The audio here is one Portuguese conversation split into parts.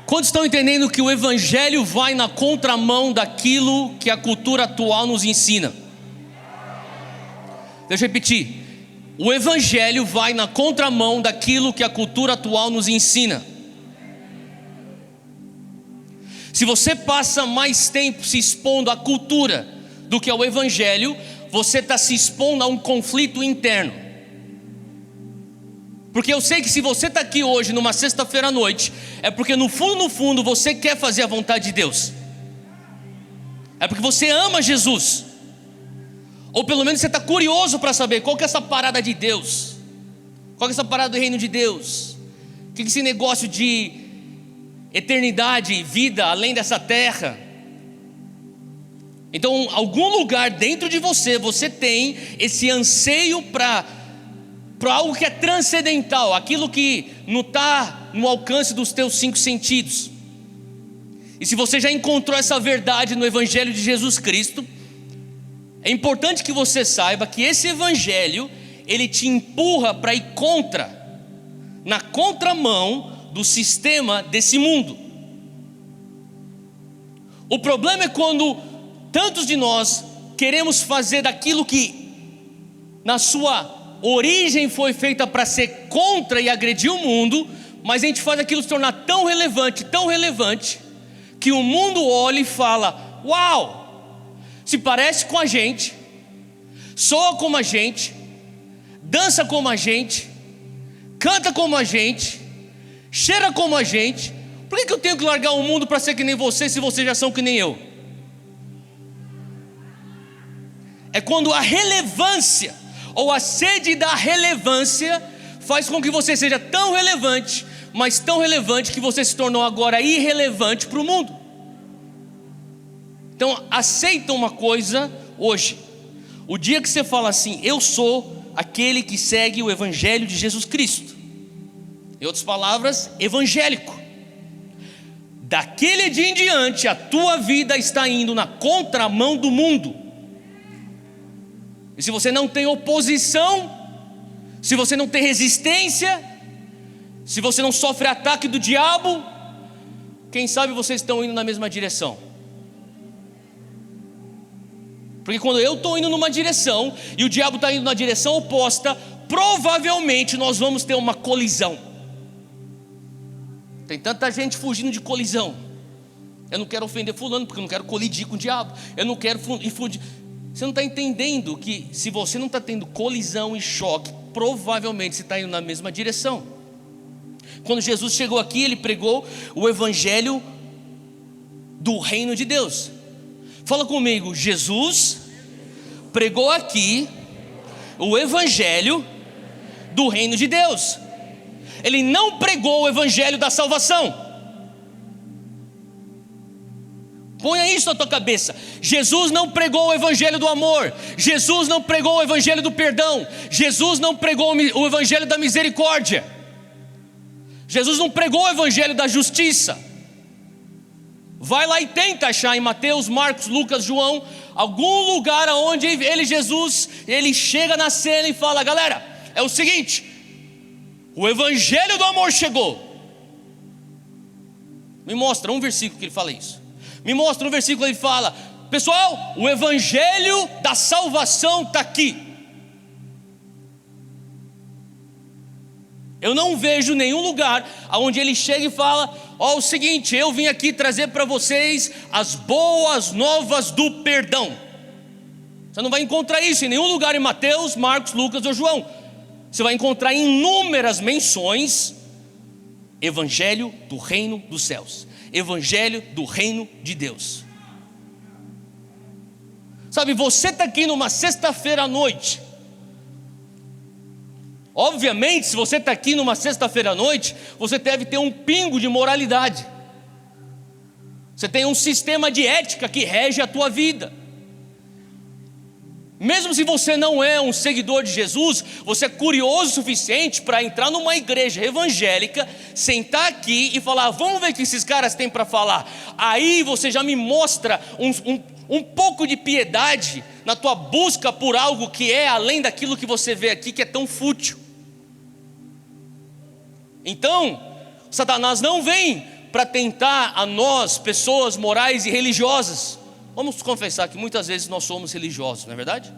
Quantos estão entendendo que o evangelho vai na contramão daquilo que a cultura atual nos ensina? Deixa eu repetir. O evangelho vai na contramão daquilo que a cultura atual nos ensina. Se você passa mais tempo se expondo à cultura do que ao evangelho, você está se expondo a um conflito interno. Porque eu sei que se você está aqui hoje numa sexta-feira à noite, é porque no fundo você quer fazer a vontade de Deus. É porque você ama Jesus. Ou pelo menos você está curioso para saber qual que é essa parada de Deus. Qual que é essa parada do reino de Deus. O que é esse negócio de eternidade, vida além dessa terra. Então, algum lugar dentro de você, você tem esse anseio para algo que é transcendental, aquilo que não está no alcance dos teus 5 sentidos. E se você já encontrou essa verdade no Evangelho de Jesus Cristo, é importante que você saiba que esse Evangelho, ele te empurra para ir na contramão do sistema desse mundo. O problema é quando tantos de nós queremos fazer daquilo que na sua origem foi feita para ser contra e agredir o mundo, mas a gente faz aquilo se tornar tão relevante, que o mundo olha e fala: uau, se parece com a gente, soa como a gente, dança como a gente, canta como a gente, cheira como a gente. Por que eu tenho que largar o mundo para ser que nem você, se vocês já são que nem eu? É quando a relevância ou a sede da relevância faz com que você seja tão relevante, mas tão relevante que você se tornou agora irrelevante para o mundo. Então aceita uma coisa hoje: o dia que você fala assim, eu sou aquele que segue o Evangelho de Jesus Cristo, em outras palavras, evangélico, daquele dia em diante a tua vida está indo na contramão do mundo. E se você não tem oposição, se você não tem resistência, se você não sofre ataque do diabo, quem sabe vocês estão indo na mesma direção. Porque quando eu estou indo numa direção e o diabo está indo na direção oposta, provavelmente nós vamos ter uma colisão. Tem tanta gente fugindo de colisão. Eu não quero ofender fulano, porque eu não quero colidir com o diabo. Eu não quero fugir. Você não está entendendo que se você não está tendo colisão e choque, provavelmente você está indo na mesma direção. Quando Jesus chegou aqui, ele pregou o Evangelho do reino de Deus. Fala comigo: Jesus pregou aqui o Evangelho do reino de Deus. Ele não pregou o Evangelho da salvação. Ponha isso na tua cabeça. Jesus não pregou o Evangelho do amor. Jesus não pregou o Evangelho do perdão. Jesus não pregou o Evangelho da misericórdia. Jesus não pregou o Evangelho da justiça. Vai lá e tenta achar em Mateus, Marcos, Lucas, João, algum lugar onde Jesus, ele chega na cena e fala: galera, é o seguinte, o Evangelho do amor chegou. Me mostra um versículo que ele fala isso. Me mostra um versículo que ele fala: pessoal, o Evangelho da salvação está aqui. Eu não vejo nenhum lugar onde ele chega e fala: ó, o seguinte, eu vim aqui trazer para vocês as boas novas do perdão. Você não vai encontrar isso em nenhum lugar em Mateus, Marcos, Lucas ou João. Você vai encontrar inúmeras menções: Evangelho do reino dos céus, Evangelho do reino de Deus. Sabe, você está aqui numa sexta-feira à noite. Obviamente, se você está aqui numa sexta-feira à noite, você deve ter um pingo de moralidade. Você tem um sistema de ética que rege a tua vida. Mesmo se você não é um seguidor de Jesus, você é curioso o suficiente para entrar numa igreja evangélica, sentar aqui e falar: vamos ver o que esses caras têm para falar. Aí você já me mostra um pouco de piedade na tua busca por algo que é além daquilo que você vê aqui, que é tão fútil. Então, Satanás não vem para tentar a nós, pessoas morais e religiosas. Vamos confessar que muitas vezes nós somos religiosos, não é verdade?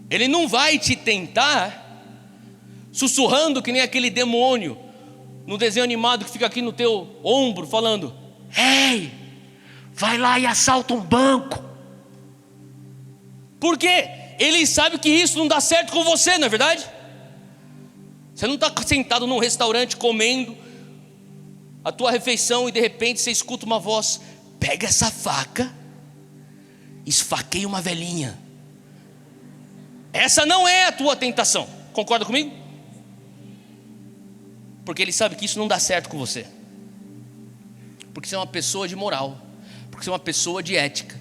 Ele não vai te tentar sussurrando que nem aquele demônio no desenho animado que fica aqui no teu ombro falando: ei, vai lá e assalta um banco. Por quê? Ele sabe que isso não dá certo com você, não é verdade? Você não está sentado num restaurante comendo a tua refeição e de repente você escuta uma voz: pega essa faca, esfaqueia uma velhinha. Essa não é a tua tentação, concorda comigo? Porque ele sabe que isso não dá certo com você, porque você é uma pessoa de moral, porque você é uma pessoa de ética,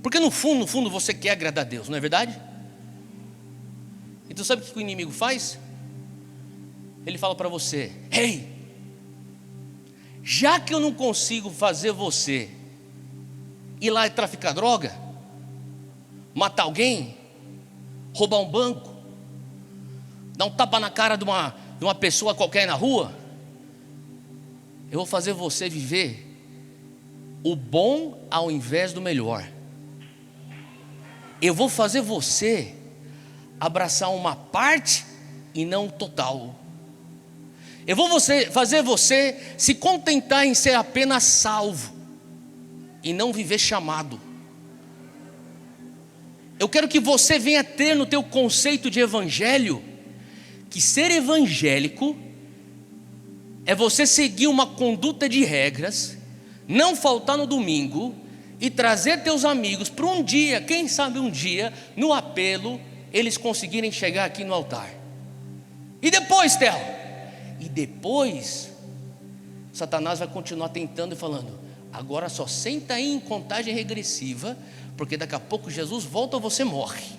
porque no fundo você quer agradar a Deus, não é verdade? Então sabe o que o inimigo faz? Ele fala para você: ei, já que eu não consigo fazer você ir lá e traficar droga, matar alguém, roubar um banco, dar um tapa na cara de uma pessoa qualquer na rua, eu vou fazer você viver o bom ao invés do melhor. Eu vou fazer você abraçar uma parte e não o total. Eu vou fazer você se contentar em ser apenas salvo e não viver chamado. Eu quero que você venha ter no teu conceito de evangelho que ser evangélico é você seguir uma conduta de regras, não faltar no domingo e trazer teus amigos para um dia, quem sabe um dia, no apelo, eles conseguirem chegar aqui no altar. E depois, Theo? E depois, Satanás vai continuar tentando e falando: agora só senta aí em contagem regressiva, porque daqui a pouco Jesus volta ou você morre.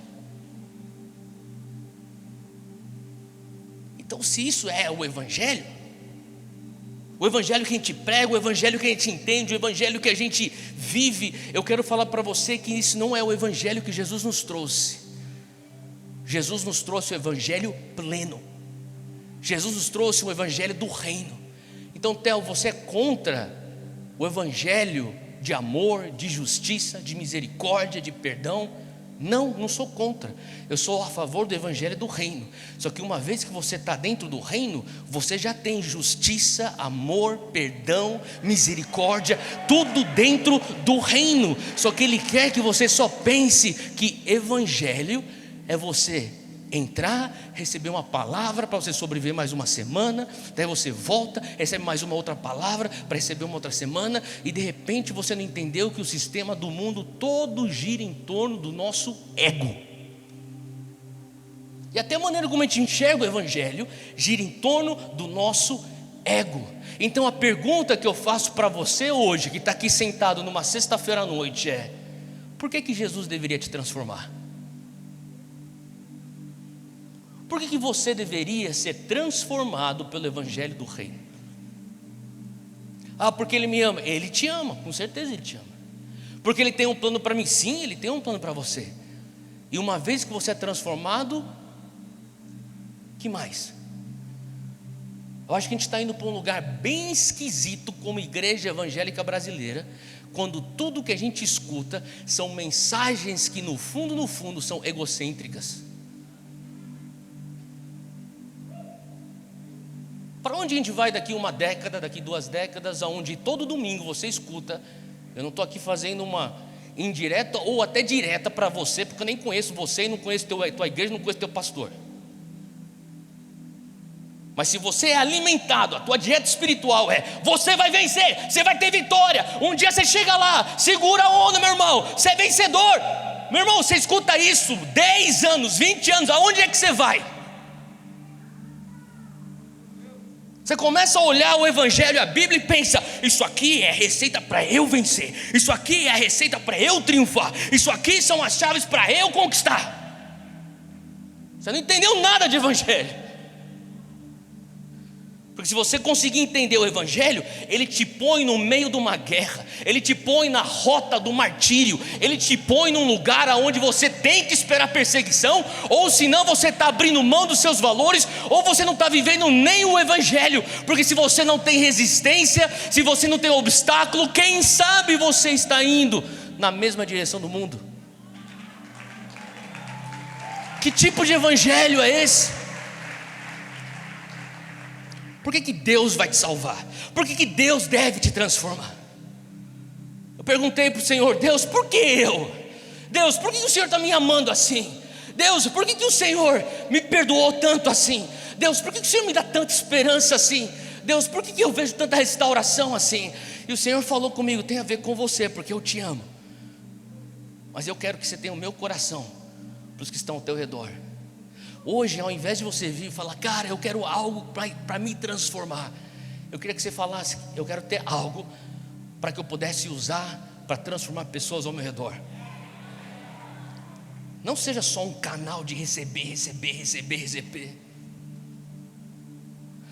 Então, se isso é o evangelho que a gente prega, o evangelho que a gente entende, o evangelho que a gente vive, eu quero falar para você que isso não é o evangelho que Jesus nos trouxe. Jesus nos trouxe o evangelho pleno. Jesus nos trouxe o evangelho do reino. Então, Theo, você é contra o evangelho de amor, de justiça, de misericórdia, de perdão? Não sou contra. Eu sou a favor do evangelho do reino. Só que uma vez que você está dentro do reino, você já tem justiça, amor, perdão, misericórdia, tudo dentro do reino. Só que ele quer que você só pense que evangelho é você entrar, receber uma palavra para você sobreviver mais uma semana, daí você volta, recebe mais uma outra palavra para receber uma outra semana, e de repente você não entendeu que o sistema do mundo todo gira em torno do nosso ego. E até a maneira como a gente enxerga o evangelho gira em torno do nosso ego. Então a pergunta que eu faço para você hoje, que está aqui sentado numa sexta-feira à noite, é: por que Jesus deveria te transformar? Por que você deveria ser transformado pelo evangelho do reino? Ah, porque ele me ama. Ele te ama, com certeza ele te ama. Porque ele tem um plano para mim. Sim, ele tem um plano para você. E uma vez que você é transformado, que mais? Eu acho que a gente está indo para um lugar bem esquisito como igreja evangélica brasileira, quando tudo que a gente escuta são mensagens que no fundo são egocêntricas. Para onde a gente vai daqui uma década, daqui 2 décadas, aonde todo domingo você escuta? Eu não estou aqui fazendo uma indireta ou até direta para você, porque eu nem conheço você e não conheço tua igreja, não conheço teu pastor. Mas se você é alimentado, a tua dieta espiritual é: você vai vencer, você vai ter vitória, um dia você chega lá, segura a onda, meu irmão, você é vencedor. Meu irmão, você escuta isso 10 anos, 20 anos, aonde é que você vai? Você começa a olhar o evangelho, a Bíblia, e pensa: isso aqui é a receita para eu vencer, isso aqui é a receita para eu triunfar, isso aqui são as chaves para eu conquistar. Você não entendeu nada de evangelho. Porque se você conseguir entender o Evangelho, ele te põe no meio de uma guerra, ele te põe na rota do martírio, ele te põe num lugar onde você tem que esperar perseguição, ou senão você está abrindo mão dos seus valores, ou você não está vivendo nem o Evangelho. Porque se você não tem resistência, se você não tem obstáculo, quem sabe você está indo na mesma direção do mundo. Que tipo de Evangelho é esse? Por que Deus vai te salvar? Por que Deus deve te transformar? Eu perguntei para o Senhor: Deus, por que eu? Deus, por que o Senhor está me amando assim? Deus, por que o Senhor me perdoou tanto assim? Deus, por que o Senhor me dá tanta esperança assim? Deus, por que eu vejo tanta restauração assim? E o Senhor falou comigo: tem a ver com você, porque eu te amo. Mas eu quero que você tenha o meu coração para os que estão ao teu redor. Hoje, ao invés de você vir e falar: cara, eu quero algo para me transformar, eu queria que você falasse: eu quero ter algo para que eu pudesse usar para transformar pessoas ao meu redor. Não seja só um canal de receber.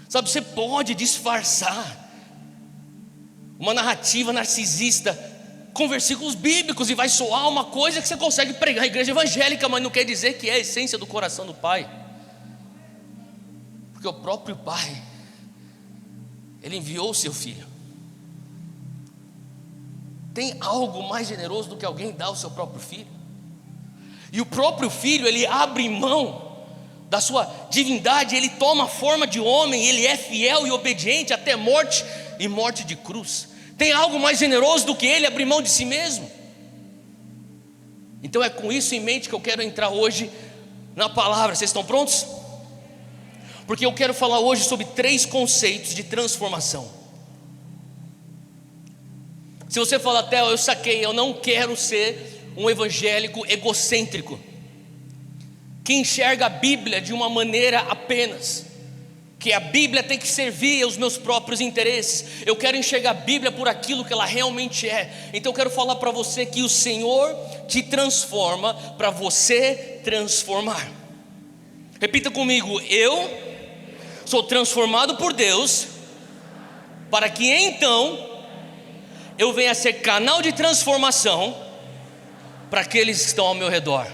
Sabe, você pode disfarçar uma narrativa narcisista com versículos bíblicos e vai soar uma coisa que você consegue pregar na igreja evangélica, mas não quer dizer que é a essência do coração do Pai. Porque o próprio Pai, Ele enviou o seu Filho. Tem algo mais generoso do que alguém dar o seu próprio Filho? E o próprio Filho, Ele abre mão da sua divindade, Ele toma a forma de homem, Ele é fiel e obediente até morte, e morte de cruz. Tem algo mais generoso do que Ele abrir mão de si mesmo? Então é com isso em mente que eu quero entrar hoje na palavra. Vocês estão prontos? Porque eu quero falar hoje sobre 3 conceitos de transformação. Se você fala: Theo, eu saquei, eu não quero ser um evangélico egocêntrico, que enxerga a Bíblia de uma maneira apenas, que a Bíblia tem que servir aos meus próprios interesses. Eu quero enxergar a Bíblia por aquilo que ela realmente é. Então eu quero falar para você que o Senhor te transforma para você transformar. Repita comigo: eu sou transformado por Deus para que então eu venha a ser canal de transformação para aqueles que estão ao meu redor.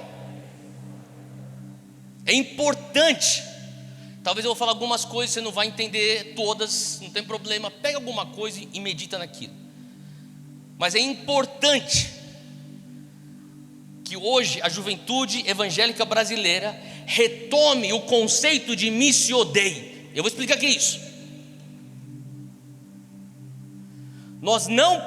É importante. Talvez eu vou falar algumas coisas, você não vai entender todas, não tem problema. Pega alguma coisa e medita naquilo. Mas é importante que hoje a juventude evangélica brasileira retome o conceito de missio Dei. Eu vou explicar o que é isso. Nós não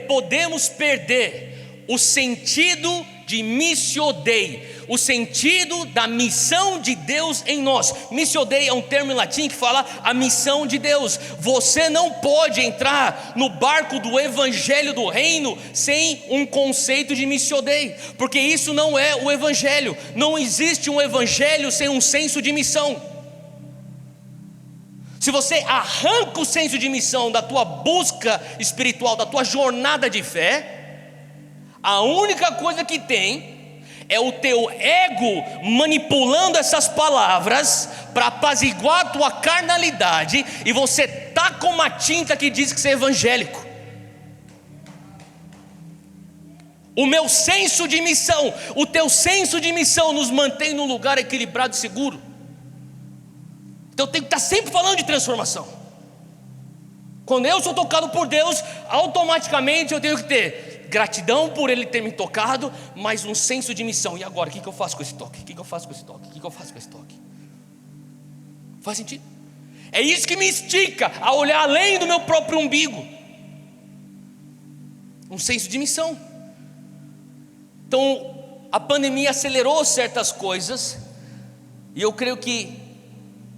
podemos perder o sentido de missio Dei, o sentido da missão de Deus em nós. Missio Dei é um termo em latim que fala a missão de Deus. Você não pode entrar no barco do evangelho do reino sem um conceito de missio Dei, porque isso não é o evangelho. Não existe um evangelho sem um senso de missão. Se você arranca o senso de missão da tua busca espiritual, da tua jornada de fé, a única coisa que tem é o teu ego manipulando essas palavras para apaziguar a tua carnalidade, e você tá com uma tinta que diz que você é evangélico. O meu senso de missão, o teu senso de missão nos mantém num lugar equilibrado e seguro. Então eu tenho que estar sempre falando de transformação. Quando eu sou tocado por Deus, automaticamente eu tenho que ter gratidão por Ele ter me tocado, mas um senso de missão. E agora, o que eu faço com esse toque? O que eu faço com esse toque? O que eu faço com esse toque? Faz sentido? É isso que me estica a olhar além do meu próprio umbigo. Um senso de missão. Então, a pandemia acelerou certas coisas, e eu creio que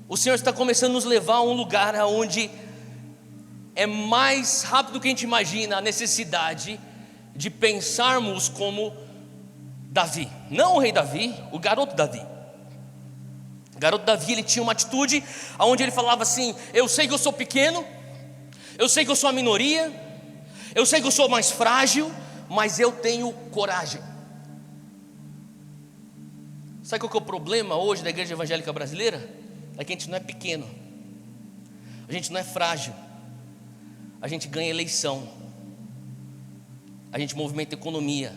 o Senhor está começando a nos levar a um lugar onde é mais rápido do que a gente imagina a necessidade de pensarmos como Davi. Não o rei Davi, o garoto Davi. O garoto Davi, ele tinha uma atitude onde ele falava assim: eu sei que eu sou pequeno, eu sei que eu sou a minoria, eu sei que eu sou mais frágil, mas eu tenho coragem. Sabe qual que é o problema hoje da igreja evangélica brasileira? É que a gente não é pequeno, A gente não é frágil. A gente ganha eleição. A gente movimenta economia.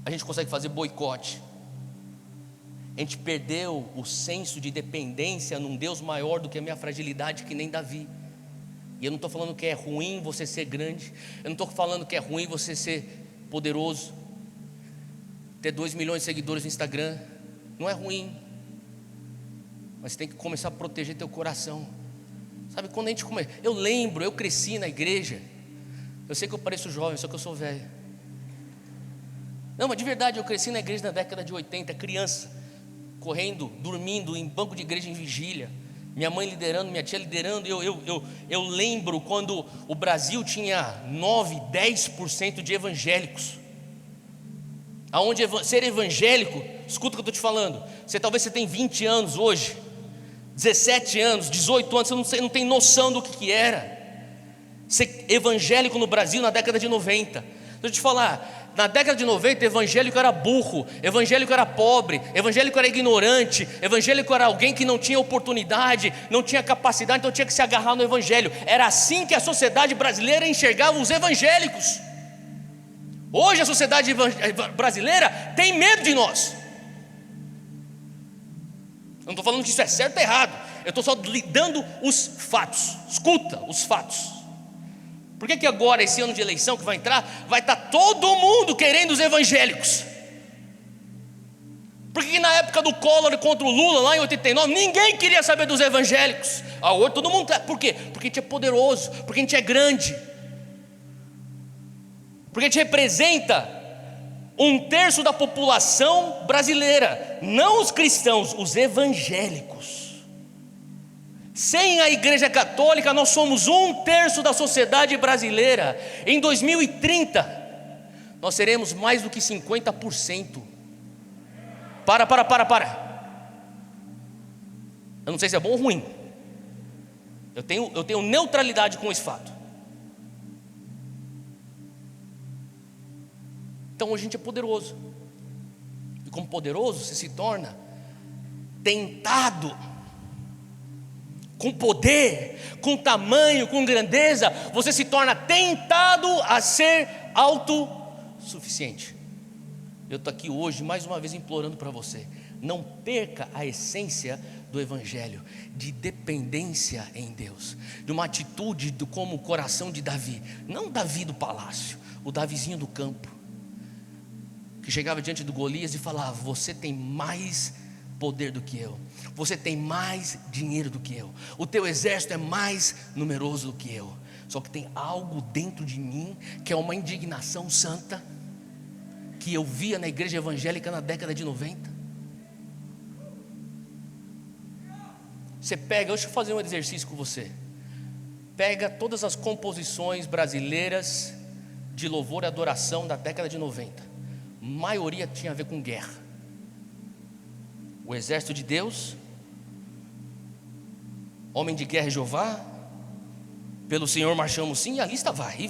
A gente consegue fazer boicote. A gente perdeu o senso de dependência num Deus maior do que a minha fragilidade, que nem Davi. E eu não estou falando que é ruim você ser grande. Eu não estou falando que é ruim você ser poderoso, ter 2 milhões de seguidores no Instagram. Não é ruim. Mas tem que começar a proteger teu coração. Sabe, quando a gente começa... Eu lembro, eu cresci na igreja. Eu sei que eu pareço jovem, só que eu sou velho. Não, mas de verdade, eu cresci na igreja na década de 80, criança, correndo, dormindo em banco de igreja em vigília, minha mãe liderando, minha tia liderando. Eu lembro quando o Brasil tinha 9, 10% de evangélicos, aonde ser evangélico, escuta o que eu estou te falando, talvez você tenha 20 anos hoje, 17 anos, 18 anos, você não tem noção do que era ser evangélico no Brasil na década de 90. Deixa eu te falar, na década de 90, evangélico era burro, evangélico era pobre, evangélico era ignorante, evangélico era alguém que não tinha oportunidade, não tinha capacidade, então tinha que se agarrar no evangelho. Era assim que a sociedade brasileira enxergava os evangélicos. Hoje a sociedade brasileira tem medo de nós. Eu não estou falando que isso é certo ou errado, eu estou só dando os fatos. Escuta os fatos. Por que agora, esse ano de eleição que vai entrar, vai estar todo mundo querendo os evangélicos? Por que na época do Collor contra o Lula, lá em 89, ninguém queria saber dos evangélicos? Hoje todo mundo quer. Por quê? Porque a gente é poderoso, porque a gente é grande, porque a gente representa 1/3 da população brasileira, não os cristãos, os evangélicos. Sem a Igreja Católica, nós somos 1/3 da sociedade brasileira. Em 2030, nós seremos mais do que 50%. Para. Eu não sei se é bom ou ruim. Eu tenho neutralidade com esse fato. Então hoje a gente é poderoso. E como poderoso, você se torna tentado. Com poder, com tamanho, com grandeza, você se torna tentado a ser autossuficiente. Eu estou aqui hoje mais uma vez implorando para você: não perca a essência do Evangelho, de dependência em Deus, de uma atitude como o coração de Davi. Não Davi do palácio, o Davizinho do campo, que chegava diante do Golias e falava: você tem mais poder do que eu, você tem mais dinheiro do que eu, o teu exército é mais numeroso do que eu. Só que tem algo dentro de mim que é uma indignação santa, que eu via na igreja evangélica na década de 90. Você pega, deixa eu fazer um exercício com você. Pega todas as composições brasileiras de louvor e adoração da década de 90. A maioria tinha a ver com guerra. O exército de Deus, homem de guerra Jeová, pelo Senhor marchamos sim, e a lista vai.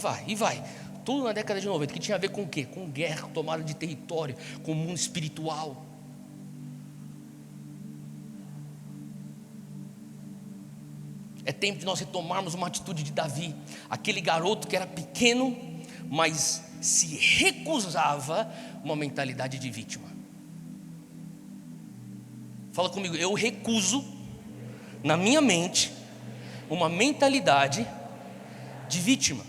Tudo na década de 90, que tinha a ver com o quê? Com guerra, tomada de território, com o mundo espiritual. É tempo de nós retomarmos uma atitude de Davi, aquele garoto que era pequeno, mas se recusava uma mentalidade de vítima. Fala comigo: eu recuso na minha mente uma mentalidade de vítima.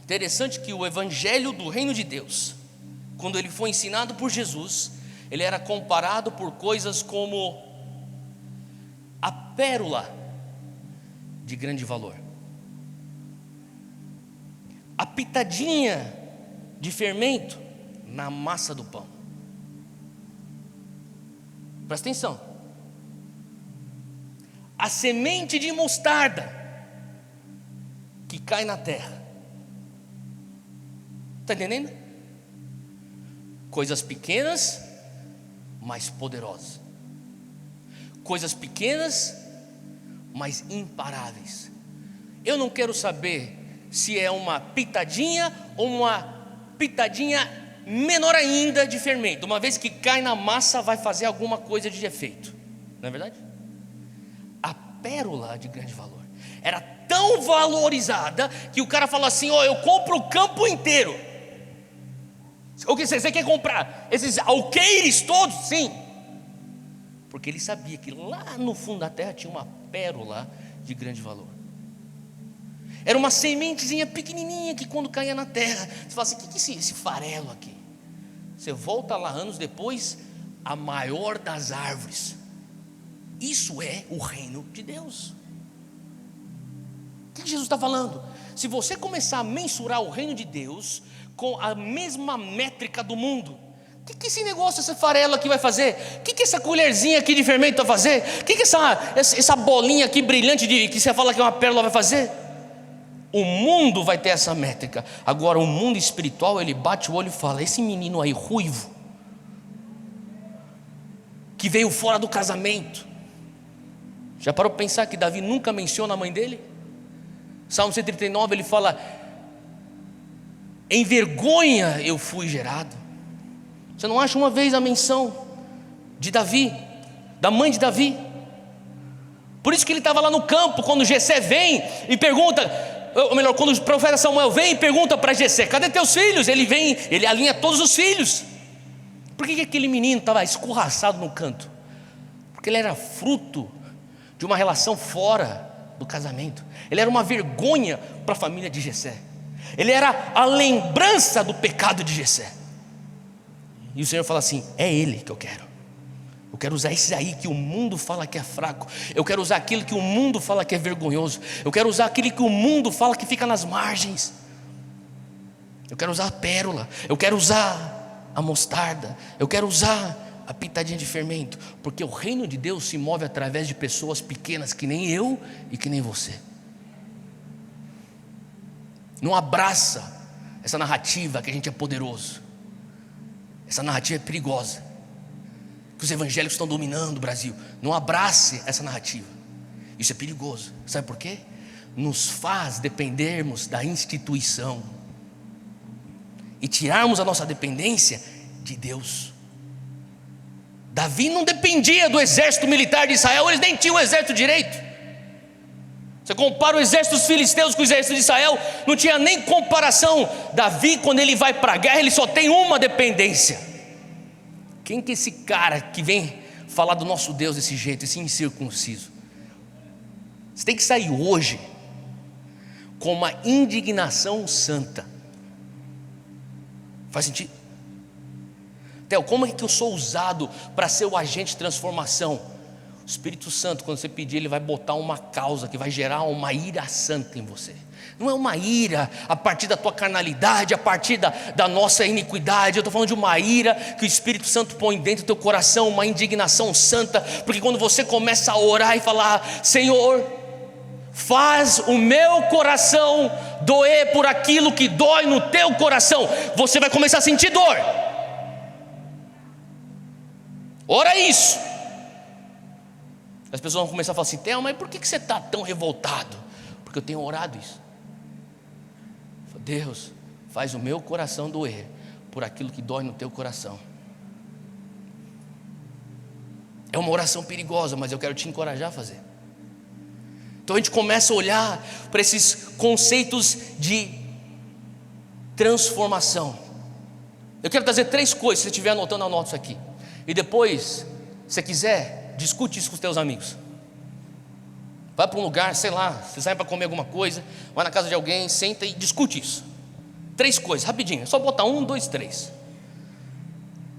Interessante que o evangelho do reino de Deus, quando ele foi ensinado por Jesus, ele era comparado por coisas como a pérola de grande valor, a pitadinha de fermento na massa do pão. Presta atenção. A semente de mostarda que cai na terra. Está entendendo? Coisas pequenas, mas poderosas. Coisas pequenas, mas imparáveis. Eu não quero saber se é uma pitadinha ou uma pitadinha menor ainda de fermento. Uma vez que cai na massa, vai fazer alguma coisa de efeito. Não é verdade? A pérola de grande valor. Era tão valorizada que o cara falou assim: ó, eu compro o campo inteiro. O que você quer comprar? Esses alqueires todos? Sim. Porque ele sabia que lá no fundo da terra tinha uma pérola de grande valor. Era uma sementezinha pequenininha que quando caía na terra, você fala assim: o que é esse farelo aqui? Você volta lá anos depois, a maior das árvores. Isso é o reino de Deus. O que Jesus está falando? Se você começar a mensurar o reino de Deus com a mesma métrica do mundo, o que esse negócio, esse farelo aqui vai fazer? O que essa colherzinha aqui de fermento vai fazer? O que essa bolinha aqui brilhante que você fala que é uma pérola vai fazer? O mundo vai ter essa métrica. Agora o mundo espiritual, ele bate o olho e fala: esse menino aí ruivo, que veio fora do casamento. Já parou para pensar que Davi nunca menciona a mãe dele? Salmo 139 ele fala: em vergonha eu fui gerado. Você não acha uma vez a menção de Davi, da mãe de Davi? Por isso que ele estava lá no campo, quando Jessé vem e pergunta, ou melhor, quando o profeta Samuel vem e pergunta para Jessé: cadê teus filhos? Ele vem, ele alinha todos os filhos. Por que aquele menino estava escorraçado no canto? Porque ele era fruto de uma relação fora do casamento. Ele era uma vergonha para a família de Jessé. Ele era a lembrança do pecado de Jessé. E o Senhor fala assim: é ele que eu quero. Eu quero usar esse aí que o mundo fala que é fraco. Eu quero usar aquilo que o mundo fala que é vergonhoso. Eu quero usar aquele que o mundo fala que fica nas margens. Eu quero usar a pérola. Eu quero usar a mostarda. Eu quero usar a pitadinha de fermento. Porque o reino de Deus se move através de pessoas pequenas que nem eu e que nem você. Não abraça essa narrativa que a gente é poderoso. Essa narrativa é perigosa, que os evangélicos estão dominando o Brasil. Não abrace essa narrativa. Isso é perigoso. Sabe por quê? Nos faz dependermos da instituição e tirarmos a nossa dependência de Deus. Davi não dependia do exército militar de Israel. Eles nem tinham o exército direito. Você compara o exército dos filisteus com o exército de Israel, não tinha nem comparação. Davi, quando ele vai para a guerra, ele só tem uma dependência. Quem que é esse cara que vem falar do nosso Deus desse jeito, esse incircunciso? Você tem que sair hoje com uma indignação santa. Faz sentido? Theo, como é que eu sou usado para ser o agente de transformação? O Espírito Santo, quando você pedir, ele vai botar uma causa que vai gerar uma ira santa em você. Não é uma ira a partir da tua carnalidade, a partir da nossa iniquidade. Eu estou falando de uma ira que o Espírito Santo põe dentro do teu coração, uma indignação santa. Porque quando você começa a orar e falar: Senhor, faz o meu coração doer por aquilo que dói no teu coração, você vai começar a sentir dor. Ora isso. As pessoas vão começar a falar assim: Theo, mas por que você está tão revoltado? Porque eu tenho orado isso. Deus, faz o meu coração doer por aquilo que dói no teu coração. É uma oração perigosa, mas eu quero te encorajar a fazer. Então a gente começa a olhar para esses conceitos de transformação. Eu quero trazer 3 coisas. Se você estiver anotando, anota isso aqui. E depois, se você quiser, discute isso com os teus amigos. Vai para um lugar, sei lá, você sai para comer alguma coisa, vai na casa de alguém, senta e discute isso. 3 coisas, rapidinho, é só botar 1, 2, 3.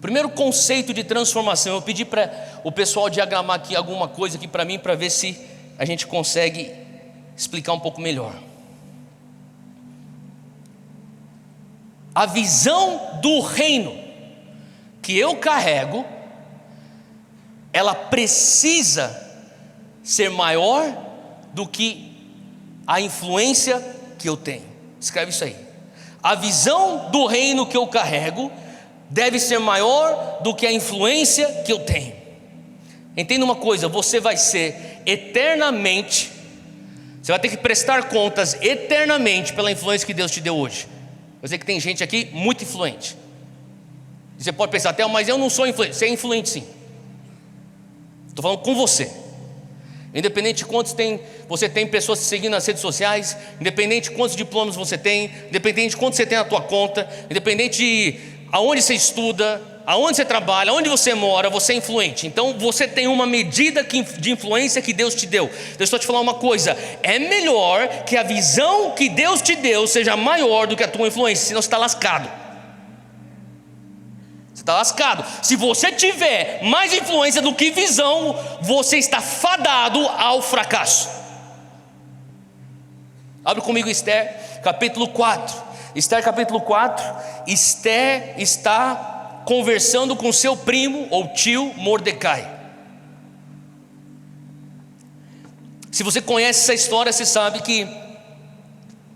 Primeiro conceito de transformação. Eu pedi para o pessoal diagramar aqui alguma coisa aqui para mim, para ver se a gente consegue explicar um pouco melhor. A visão do reino que eu carrego, ela precisa ser maior do que a influência que eu tenho. Escreve isso aí. A visão do reino que eu carrego deve ser maior do que a influência que eu tenho. Entenda uma coisa: você vai ser eternamente, você vai ter que prestar contas eternamente pela influência que Deus te deu hoje. Eu sei que tem gente aqui muito influente. Você pode pensar: Theo, mas eu não sou influente. Você é influente sim. Estou falando com você. Independente de você tem pessoas te seguindo nas redes sociais, independente de quantos diplomas você tem, independente de quanto você tem na tua conta, independente de aonde você estuda, aonde você trabalha, aonde você mora, você é influente. Então você tem uma medida de influência que Deus te deu. Deixa eu te falar uma coisa: é melhor que a visão que Deus te deu seja maior do que a tua influência, senão você está lascado. Você está lascado. Se você tiver mais influência do que visão, você está fadado ao fracasso. Abre comigo Esther, capítulo 4. Esther, capítulo 4. Esther está conversando com seu primo ou tio Mordecai. Se você conhece essa história, você sabe que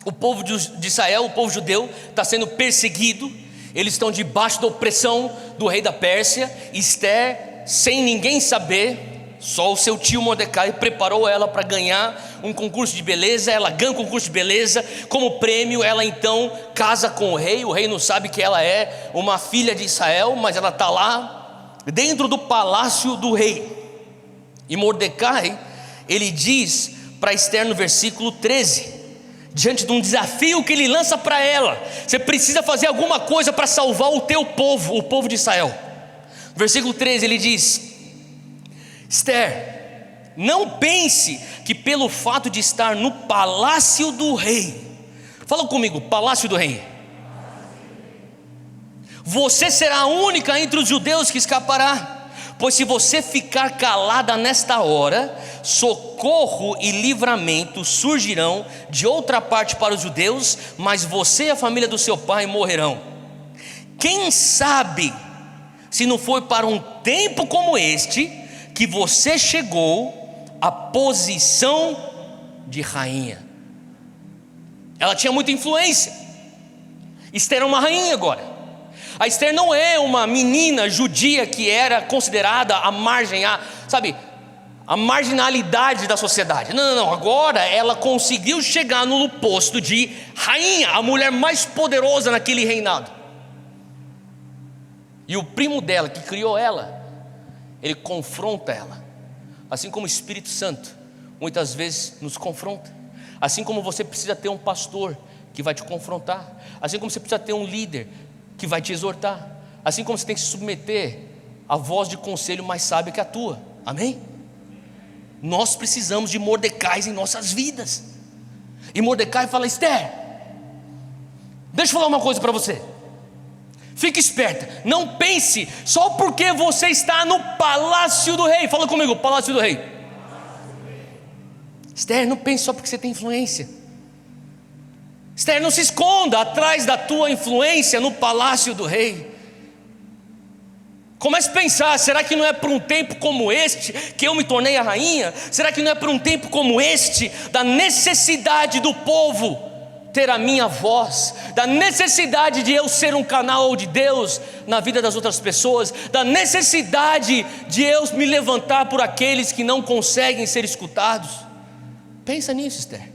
o povo de Israel, o povo judeu, está sendo perseguido. Eles estão debaixo da opressão do rei da Pérsia. Esther, sem ninguém saber, só o seu tio Mordecai preparou ela para ganhar um concurso de beleza. Ela ganha o concurso de beleza. Como prêmio, ela então casa com o rei. O rei não sabe que ela é uma filha de Israel, mas ela está lá dentro do palácio do rei. E Mordecai, ele diz para Esther no versículo 13, diante de um desafio que ele lança para ela: você precisa fazer alguma coisa para salvar o teu povo, o povo de Israel. Versículo 13 ele diz: Esther, não pense que pelo fato de estar no palácio do rei, fala comigo, palácio do rei, você será a única entre os judeus que escapará. Pois se você ficar calada nesta hora, socorro e livramento surgirão de outra parte para os judeus, mas você e a família do seu pai morrerão. Quem sabe se não foi para um tempo como este que você chegou à posição de rainha. Ela tinha muita influência. Esther era uma rainha agora. A Esther não é uma menina judia que era considerada a marginalidade da sociedade. Não. Agora ela conseguiu chegar no posto de rainha, a mulher mais poderosa naquele reinado. E o primo dela, que criou ela, ele confronta ela. Assim como o Espírito Santo muitas vezes nos confronta. Assim como você precisa ter um pastor que vai te confrontar. Assim como você precisa ter um líder que vai te exortar. Assim como você tem que se submeter à voz de conselho mais sábia que a tua. Amém? Nós precisamos de Mordecais em nossas vidas. E Mordecai fala: Esther, deixa eu falar uma coisa para você. Fique esperta, não pense só porque você está no palácio do rei. Fala comigo, palácio do rei. Esther, não pense só porque você tem influência. Esther, não se esconda atrás da tua influência no palácio do rei. Comece a pensar: será que não é por um tempo como este que eu me tornei a rainha? Será que não é por um tempo como este, da necessidade do povo ter a minha voz, da necessidade de eu ser um canal de Deus na vida das outras pessoas, da necessidade de eu me levantar por aqueles que não conseguem ser escutados? Pensa nisso, Esther.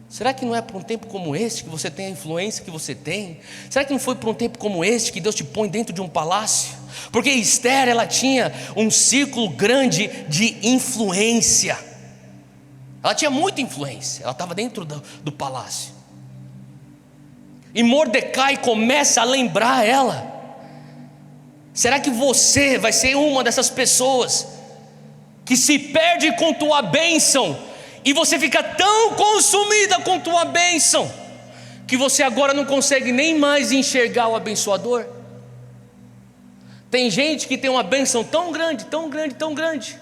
Será que não é por um tempo como este que você tem a influência que você tem? Será que não foi por um tempo como este que Deus te põe dentro de um palácio? Porque Esther, ela tinha um círculo grande de influência. Ela tinha muita influência. Ela estava dentro do palácio. E Mordecai começa a lembrar ela. Será que você vai ser uma dessas pessoas que se perde com tua bênção, e você fica tão consumida com tua bênção que você agora não consegue nem mais enxergar o abençoador? Tem gente que tem uma bênção tão grande, tão grande, tão grande,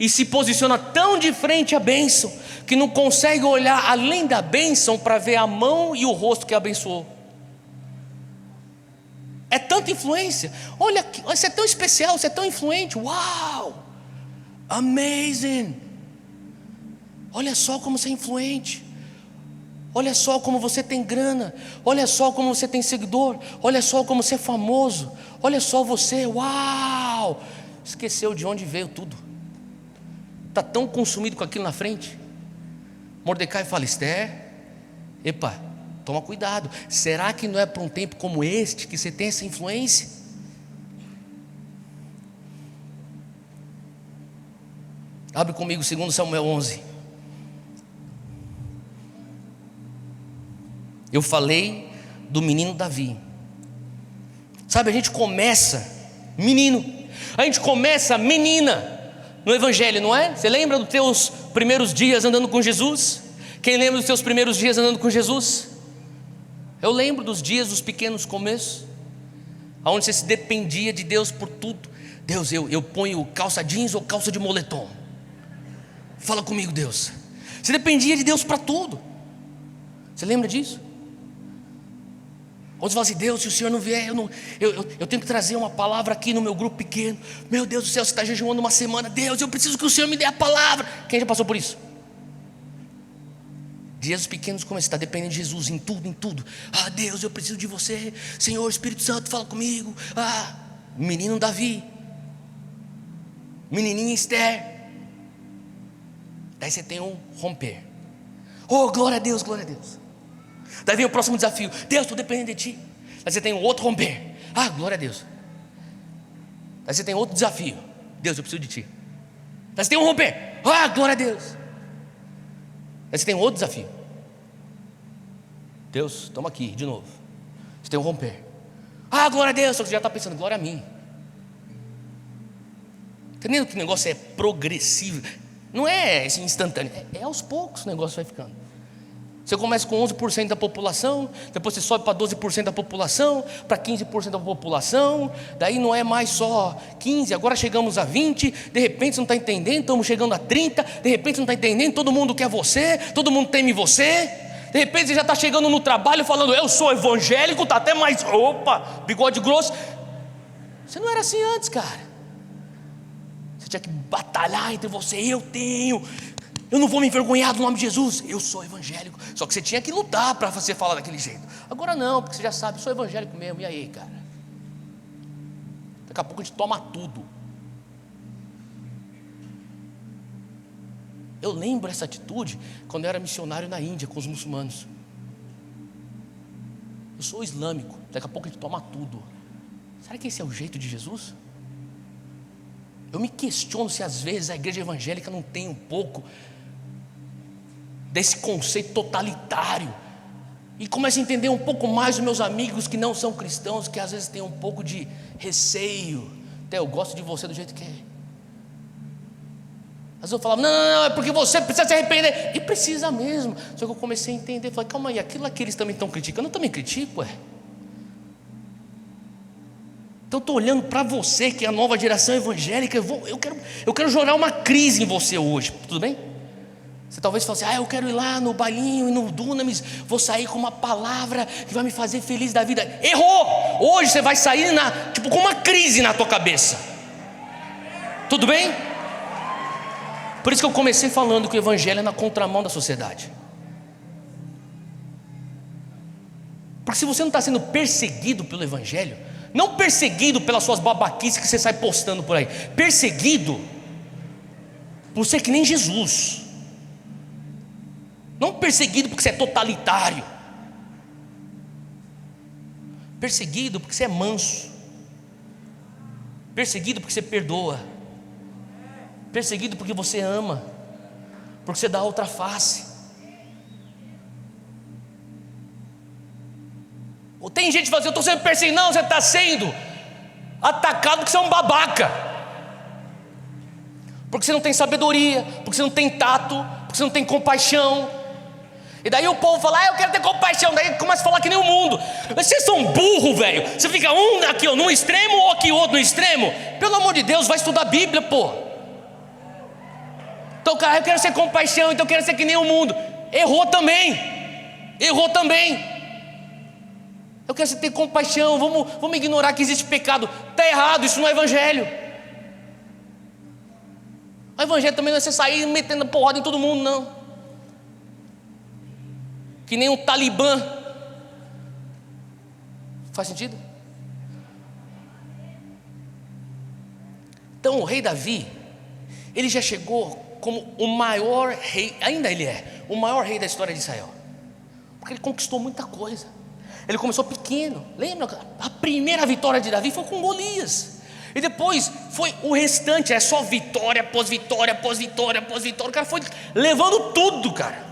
e se posiciona tão de frente à bênção, que não consegue olhar além da bênção para ver a mão e o rosto que abençoou. É tanta influência. Olha, você é tão especial, você é tão influente. Uau, amazing. Olha só como você é influente. Olha só como você tem grana. Olha só como você tem seguidor. Olha só como você é famoso. Olha só você, uau. Esqueceu de onde veio tudo. Está tão consumido com aquilo na frente. Mordecai fala: Esther, epa, toma cuidado. Será que não é para um tempo como este que você tem essa influência? Abre comigo 2 Samuel 11. Eu falei do menino Davi. Sabe, a gente começa menino, a gente começa menina no Evangelho, não é? Você lembra dos teus primeiros dias andando com Jesus? Quem lembra dos teus primeiros dias andando com Jesus? Eu lembro dos dias dos pequenos começos, onde você se dependia de Deus por tudo. Deus, eu ponho calça jeans ou calça de moletom? Fala comigo, Deus. Você dependia de Deus para tudo. Você lembra disso? Ou você fala assim: Deus, se o Senhor não vier, eu tenho que trazer uma palavra aqui no meu grupo pequeno. Meu Deus do céu, você está jejuando uma semana. Deus, eu preciso que o Senhor me dê a palavra. Quem já passou por isso? Dias pequenos, como você está dependendo de Jesus em tudo, em tudo. Ah, Deus, eu preciso de você. Senhor, Espírito Santo, fala comigo. Ah, menino Davi, menininha Esther. Daí você tem um romper. Oh, glória a Deus, glória a Deus. Daí vem o próximo desafio. Deus, estou dependendo de ti. Daí você tem um outro romper. Ah, glória a Deus. Daí você tem outro desafio. Deus, eu preciso de ti. Daí você tem um romper. Ah, glória a Deus. Daí você tem um outro desafio. Deus, estamos aqui de novo. Você tem um romper. Ah, glória a Deus. Só que você já está pensando: glória a mim. Entendendo que o negócio é progressivo? Não é assim, instantâneo. É aos poucos o negócio vai ficando. Você começa com 11% da população, depois você sobe para 12% da população, para 15% da população, daí não é mais só 15%, agora chegamos a 20%, de repente você não está entendendo, estamos chegando a 30%, de repente você não está entendendo, todo mundo quer você, todo mundo teme você, de repente você já está chegando no trabalho falando: eu sou evangélico, está até mais, opa, bigode grosso. Você não era assim antes, cara. Você tinha que batalhar entre você: eu não vou me envergonhar do nome de Jesus, eu sou evangélico. Só que você tinha que lutar para você falar daquele jeito. Agora não, porque você já sabe: eu sou evangélico mesmo. E aí, cara? Daqui a pouco a gente toma tudo. Eu lembro essa atitude quando eu era missionário na Índia com os muçulmanos. Eu sou islâmico, daqui a pouco a gente toma tudo. Será que esse é o jeito de Jesus? Eu me questiono se às vezes a igreja evangélica não tem um pouco desse conceito totalitário, e começo a entender um pouco mais os meus amigos que não são cristãos, que às vezes têm um pouco de receio. Até eu gosto de você do jeito que é. Às vezes eu falava: não, é porque você precisa se arrepender. E precisa mesmo. Só que eu comecei a entender, falei: calma aí, aquilo que eles também estão criticando, eu também critico, Então eu estou olhando para você, que é a nova geração evangélica. Eu quero jogar uma crise em você hoje, tudo bem? Você talvez fale assim: eu quero ir lá no bailinho e no Dunamis, vou sair com uma palavra que vai me fazer feliz da vida. Errou! Hoje você vai sair com uma crise na tua cabeça. Tudo bem? Por isso que eu comecei falando que o evangelho é na contramão da sociedade. Porque se você não está sendo perseguido pelo evangelho, não perseguido pelas suas babaquices que você sai postando por aí, perseguido por ser que nem Jesus. Não perseguido porque você é totalitário, perseguido porque você é manso, perseguido porque você perdoa, perseguido porque você ama, porque você dá outra face. Ou tem gente que fala assim: eu estou sendo perseguido. Não, você está sendo atacado porque você é um babaca, porque você não tem sabedoria, porque você não tem tato, porque você não tem compaixão. E daí o povo fala: eu quero ter compaixão. Daí começa a falar que nem o mundo. Vocês são burros, velho. Você fica um aqui num extremo, ou aqui outro no extremo. Pelo amor de Deus, vai estudar a Bíblia, pô. Então, cara, eu quero ser compaixão, então eu quero ser que nem o mundo. Errou também. Eu quero ter compaixão. Vamos ignorar que existe pecado. Está errado, isso não é evangelho. O evangelho também não é você sair metendo porrada em todo mundo, não. Que nem um talibã. Faz sentido? Então o rei Davi, ele já chegou como o maior rei, ainda ele é o maior rei da história de Israel, porque ele conquistou muita coisa. Ele começou pequeno. Lembra? A primeira vitória de Davi foi com Golias. E depois foi o restante, é só vitória após vitória, após vitória, após vitória. O cara foi levando tudo, cara.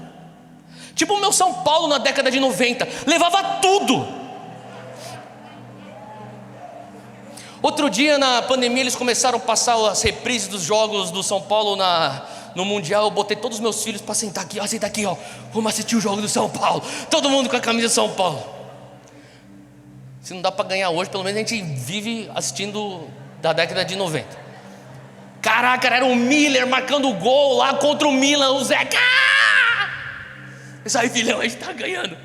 Tipo o meu São Paulo na década de 90, levava tudo. Outro dia na pandemia eles começaram a passar as reprises dos jogos do São Paulo no Mundial. Eu botei todos os meus filhos para sentar aqui, ó, senta aqui, ó. Vamos assistir o jogo do São Paulo. Todo mundo com a camisa do São Paulo. Se não dá para ganhar hoje, pelo menos a gente vive assistindo da década de 90. Caraca, era o Miller marcando o gol lá contra o Milan, o Zeca. Isso aí, filhão, a gente tá ganhando.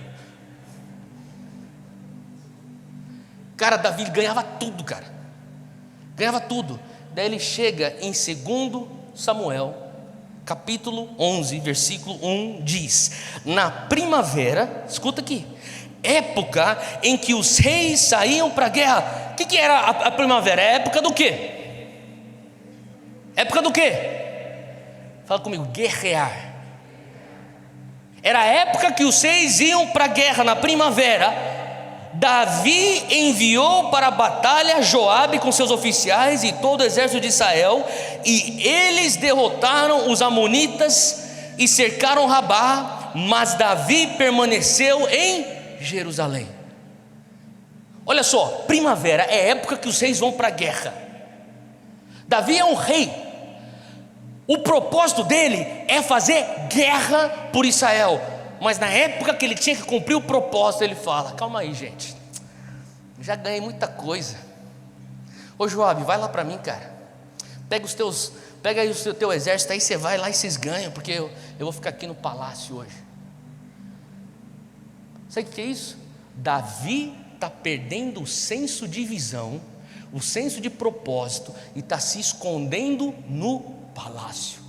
Cara, Davi ganhava tudo, cara. Ganhava tudo. Daí ele chega em 2 Samuel, capítulo 11, versículo 1, diz: na primavera, escuta aqui, época em que os reis saíam para a guerra. O que era a primavera? É época do quê? Época do quê? Fala comigo, guerrear. Era a época que os reis iam para a guerra, na primavera. Davi enviou para a batalha Joabe com seus oficiais e todo o exército de Israel, e eles derrotaram os amonitas e cercaram Rabá, mas Davi permaneceu em Jerusalém. Olha só, primavera é a época que os reis vão para a guerra. Davi é um rei. O propósito dele é fazer guerra por Israel. Mas na época que ele tinha que cumprir o propósito, ele fala: calma aí, gente, já ganhei muita coisa. Ô Joabe, vai lá para mim, cara. Pega aí o teu exército, aí você vai lá e vocês ganham, porque eu vou ficar aqui no palácio hoje. Sabe o que é isso? Davi está perdendo o senso de visão, o senso de propósito, e está se escondendo no palácio.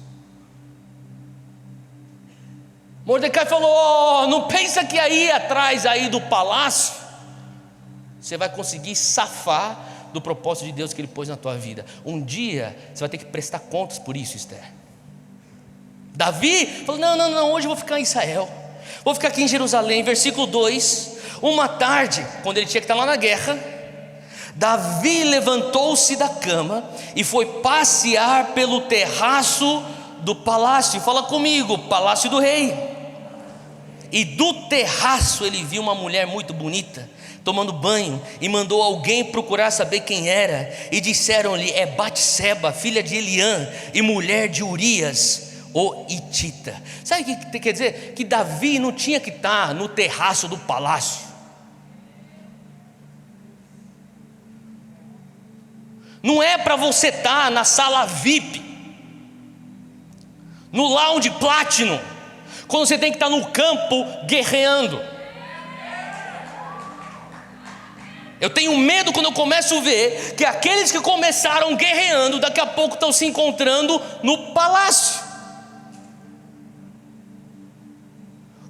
Mordecai falou: oh, não pensa que aí atrás aí do palácio você vai conseguir safar do propósito de Deus que Ele pôs na tua vida. Um dia você vai ter que prestar contas por isso, Esther. Davi falou: não, hoje eu vou ficar em Israel, vou ficar aqui em Jerusalém. Versículo 2, uma tarde, quando ele tinha que estar lá na guerra, Davi levantou-se da cama e foi passear pelo terraço do palácio. Fala comigo, palácio do rei. E do terraço ele viu uma mulher muito bonita tomando banho, e mandou alguém procurar saber quem era, e disseram-lhe: é Batseba, filha de Eliã e mulher de Urias o Hitita. Sabe o que quer dizer? Que Davi não tinha que estar no terraço do palácio. Não é para você estar na sala VIP, no lounge Platinum, quando você tem que estar no campo guerreando. Eu tenho medo quando eu começo a ver que aqueles que começaram guerreando, daqui a pouco estão se encontrando no palácio.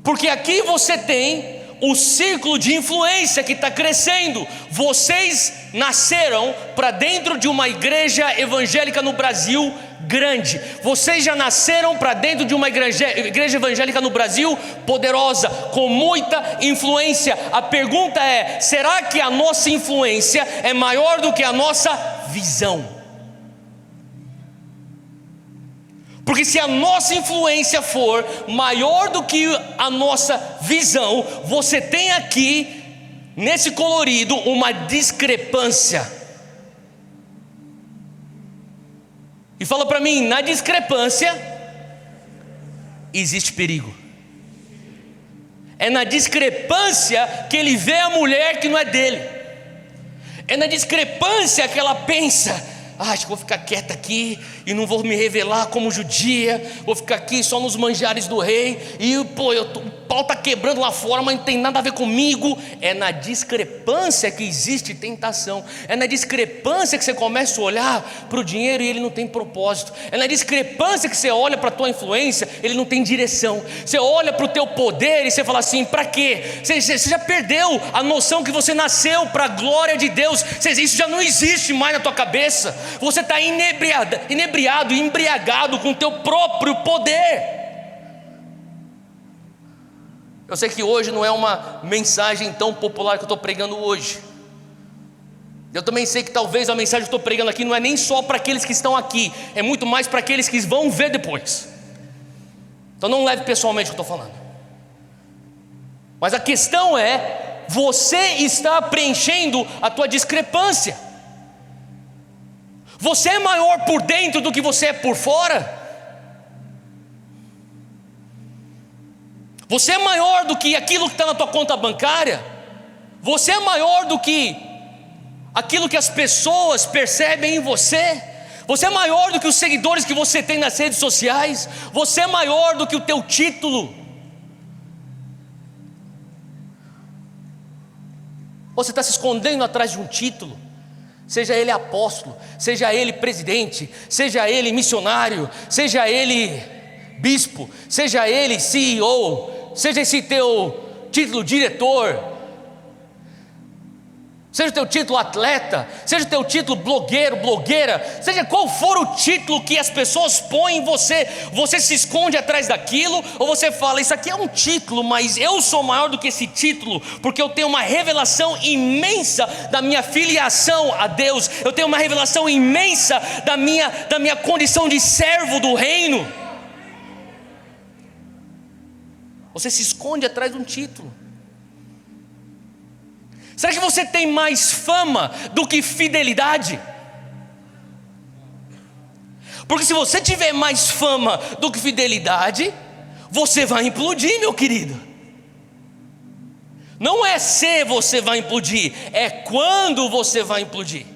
Porque aqui você tem o círculo de influência que está crescendo. Vocês nasceram para dentro de uma igreja evangélica no Brasil grande. Vocês já nasceram para dentro de uma igreja evangélica no Brasil poderosa, com muita influência. A pergunta é: será que a nossa influência é maior do que a nossa visão? Porque se a nossa influência for maior do que a nossa visão, você tem aqui, nesse colorido, uma discrepância. E fala para mim: na discrepância existe perigo. É na discrepância que ele vê a mulher que não é dele. É na discrepância que ela pensa: acho que vou ficar quieta aqui e não vou me revelar como judia, vou ficar aqui só nos manjares do rei, e o pau está quebrando lá fora, mas não tem nada a ver comigo. É na discrepância que existe tentação. É na discrepância que você começa a olhar para o dinheiro e ele não tem propósito. É na discrepância que você olha para a tua influência, ele não tem direção. Você olha para o teu poder e você fala assim: para quê? Você já perdeu a noção que você nasceu para a glória de Deus. Isso já não existe mais na tua cabeça. Você está inebriado, embriagado com o teu próprio poder. Eu sei que hoje não é uma mensagem tão popular que eu estou pregando hoje. Eu também sei que talvez a mensagem que eu estou pregando aqui não é nem só para aqueles que estão aqui, é muito mais para aqueles que vão ver depois. Então não leve pessoalmente o que eu estou falando. Mas a questão é, você está preenchendo a tua discrepância. Você é maior por dentro do que você é por fora? Você é maior do que aquilo que está na tua conta bancária? Você é maior do que aquilo que as pessoas percebem em você? Você é maior do que os seguidores que você tem nas redes sociais? Você é maior do que o teu título? Você está se escondendo atrás de um título? Seja ele apóstolo, seja ele presidente, seja ele missionário, seja ele bispo, seja ele CEO, seja esse teu título diretor, seja o teu título atleta, seja o teu título blogueiro, blogueira, seja qual for o título que as pessoas põem em você, você se esconde atrás daquilo, ou você fala, isso aqui é um título, mas eu sou maior do que esse título, porque eu tenho uma revelação imensa da minha filiação a Deus, eu tenho uma revelação imensa da minha condição de servo do reino. Você se esconde atrás de um título. Será que você tem mais fama do que fidelidade? Porque se você tiver mais fama do que fidelidade, você vai implodir, meu querido. Não é se você vai implodir, é quando você vai implodir.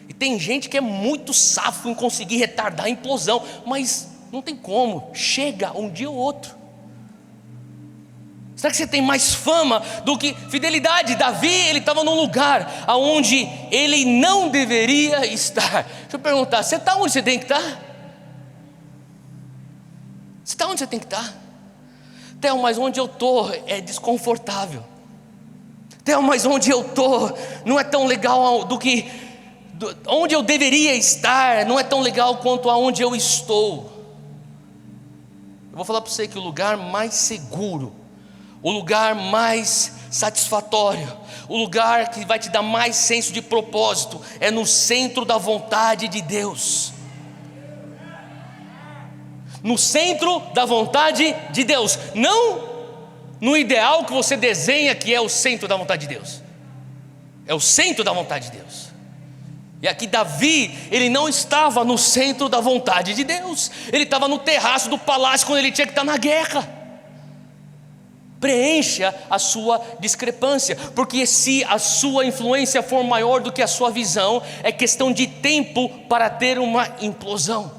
E tem gente que é muito safo em conseguir retardar a implosão, mas não tem como, chega um dia ou outro. Será que você tem mais fama do que fidelidade? Davi, ele estava num lugar onde ele não deveria estar. Deixa eu perguntar, você está onde você tem que estar? Você está onde você tem que estar? Theo, mas onde eu estou é desconfortável. Theo, mas onde eu estou não é tão legal onde eu deveria estar não é tão legal quanto aonde eu estou. Eu vou falar para você que o lugar mais seguro, o lugar mais satisfatório, o lugar que vai te dar mais senso de propósito, é no centro da vontade de Deus. No centro da vontade de Deus, não no ideal que você desenha que é o centro da vontade de Deus. É o centro da vontade de Deus. E aqui Davi, ele não estava no centro da vontade de Deus, ele estava no terraço do palácio quando ele tinha que estar na guerra. Preencha a sua discrepância, porque se a sua influência for maior do que a sua visão, é questão de tempo para ter uma implosão.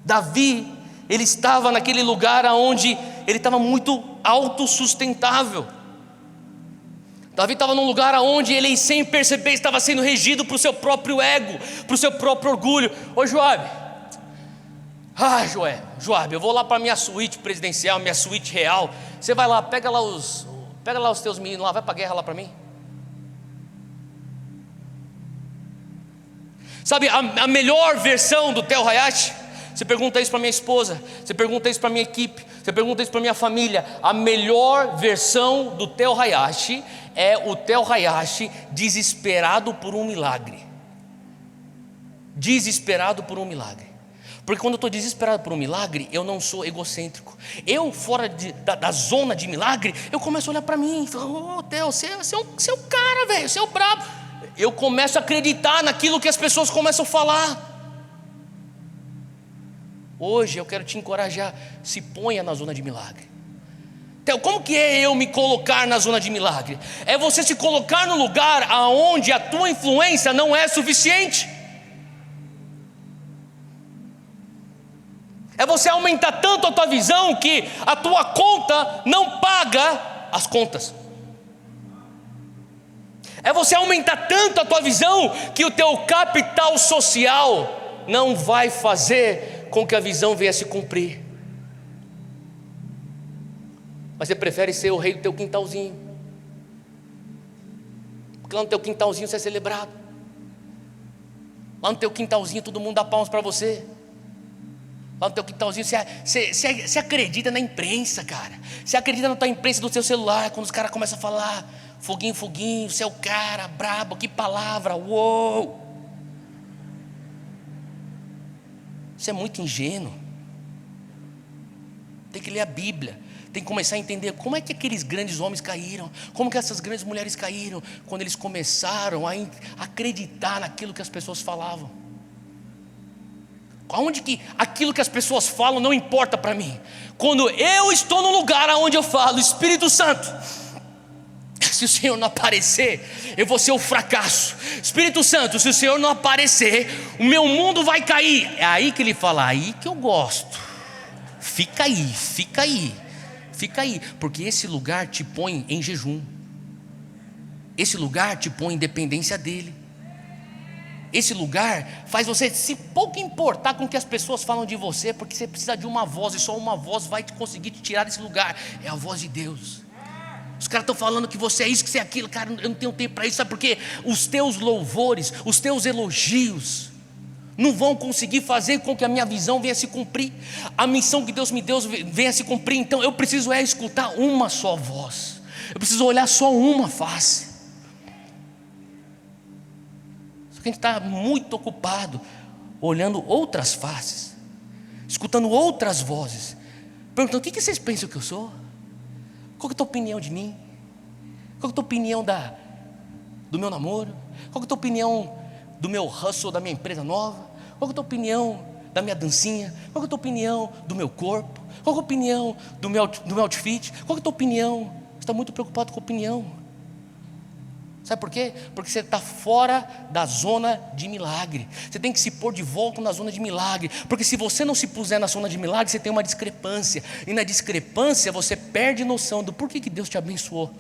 Davi, ele estava naquele lugar onde ele estava muito autossustentável. Davi estava num lugar onde ele, sem perceber, estava sendo regido para o seu próprio ego, para o seu próprio orgulho. Ô Joabe, Joabe, eu vou lá para minha suíte presidencial, minha suíte real. Você vai lá, pega lá os teus meninos lá, vai para a guerra lá para mim. Sabe, a melhor versão do Theo Hayashi, você pergunta isso para minha esposa, você pergunta isso para minha equipe, você pergunta isso para minha família. A melhor versão do Theo Hayashi é o Theo Hayashi desesperado por um milagre. Desesperado por um milagre. Porque quando eu estou desesperado por um milagre, eu não sou egocêntrico. Eu, fora da zona de milagre, eu começo a olhar para mim e falo, Theo, você é um cara, velho, você é o brabo. Eu começo a acreditar naquilo que as pessoas começam a falar. Hoje eu quero te encorajar, se ponha na zona de milagre. Theo, como que é eu me colocar na zona de milagre? É você se colocar no lugar onde a tua influência não é suficiente. É você aumentar tanto a tua visão que a tua conta não paga as contas. É você aumentar tanto a tua visão que o teu capital social não vai fazer com que a visão venha se cumprir. Mas você prefere ser o rei do teu quintalzinho, porque lá no teu quintalzinho você é celebrado. Lá no teu quintalzinho todo mundo dá palmas para você. Lá no teu quintalzinho você acredita na imprensa, cara. Você acredita na tua imprensa do seu celular, quando os caras começam a falar, Foguinho, foguinho, você é o cara, brabo, que palavra, uou. Você é muito ingênuo. Tem que ler a Bíblia. Tem que começar a entender como é que aqueles grandes homens caíram, como que essas grandes mulheres caíram, quando eles começaram a acreditar naquilo que as pessoas falavam. Aonde que aquilo que as pessoas falam não importa para mim? Quando eu estou num lugar onde eu falo, Espírito Santo, se o Senhor não aparecer, eu vou ser o fracasso. Espírito Santo, se o Senhor não aparecer, o meu mundo vai cair. É aí que ele fala, aí que eu gosto. Fica aí, fica aí. Fica aí, porque esse lugar te põe em jejum. Esse lugar te põe em dependência dele. Esse lugar faz você se pouco importar com o que as pessoas falam de você, porque você precisa de uma voz, e só uma voz vai conseguir te tirar desse lugar. É a voz de Deus. Os caras estão falando que você é isso, que você é aquilo. Cara, eu não tenho tempo para isso. Sabe por quê? Os teus louvores, os teus elogios não vão conseguir fazer com que a minha visão venha se cumprir, a missão que Deus me deu venha se cumprir. Então eu preciso escutar uma só voz, eu preciso olhar só uma face. Só que a gente está muito ocupado olhando outras faces, escutando outras vozes, perguntando: o que vocês pensam que eu sou? Qual que é a tua opinião de mim? Qual que é a tua opinião do meu namoro? Qual que é a tua opinião do meu hustle, da minha empresa nova? Qual que é a tua opinião da minha dancinha? Qual que é a tua opinião do meu corpo? Qual que é a opinião do meu outfit? Qual que é a tua opinião? Você está muito preocupado com a opinião. Sabe por quê? Porque você está fora da zona de milagre. Você tem que se pôr de volta na zona de milagre. Porque se você não se puser na zona de milagre, você tem uma discrepância. E na discrepância você perde noção do porquê que Deus te abençoou.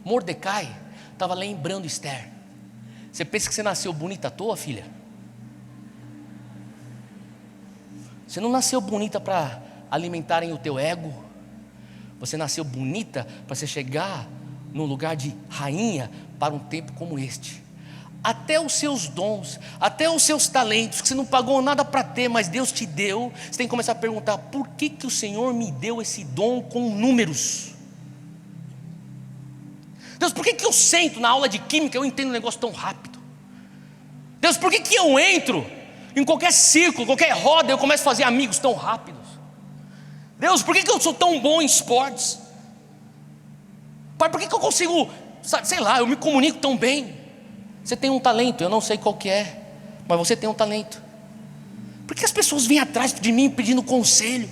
Mordecai estava lembrando Esther. Você pensa que você nasceu bonita à toa, filha? Você não nasceu bonita para alimentarem o teu ego. Você nasceu bonita para você chegar num lugar de rainha para um tempo como este. Até os seus dons, até os seus talentos, que você não pagou nada para ter, mas Deus te deu, você tem que começar a perguntar: por que o Senhor me deu esse dom com números? Deus, por que eu sento na aula de química e eu entendo um negócio tão rápido? Deus, por que eu entro em qualquer círculo, qualquer roda, eu começo a fazer amigos tão rápidos? Deus, por que eu sou tão bom em esportes? Pai, por que eu consigo, sei lá, eu me comunico tão bem? Você tem um talento, eu não sei qual que é, mas você tem um talento. Por que as pessoas vêm atrás de mim pedindo conselho?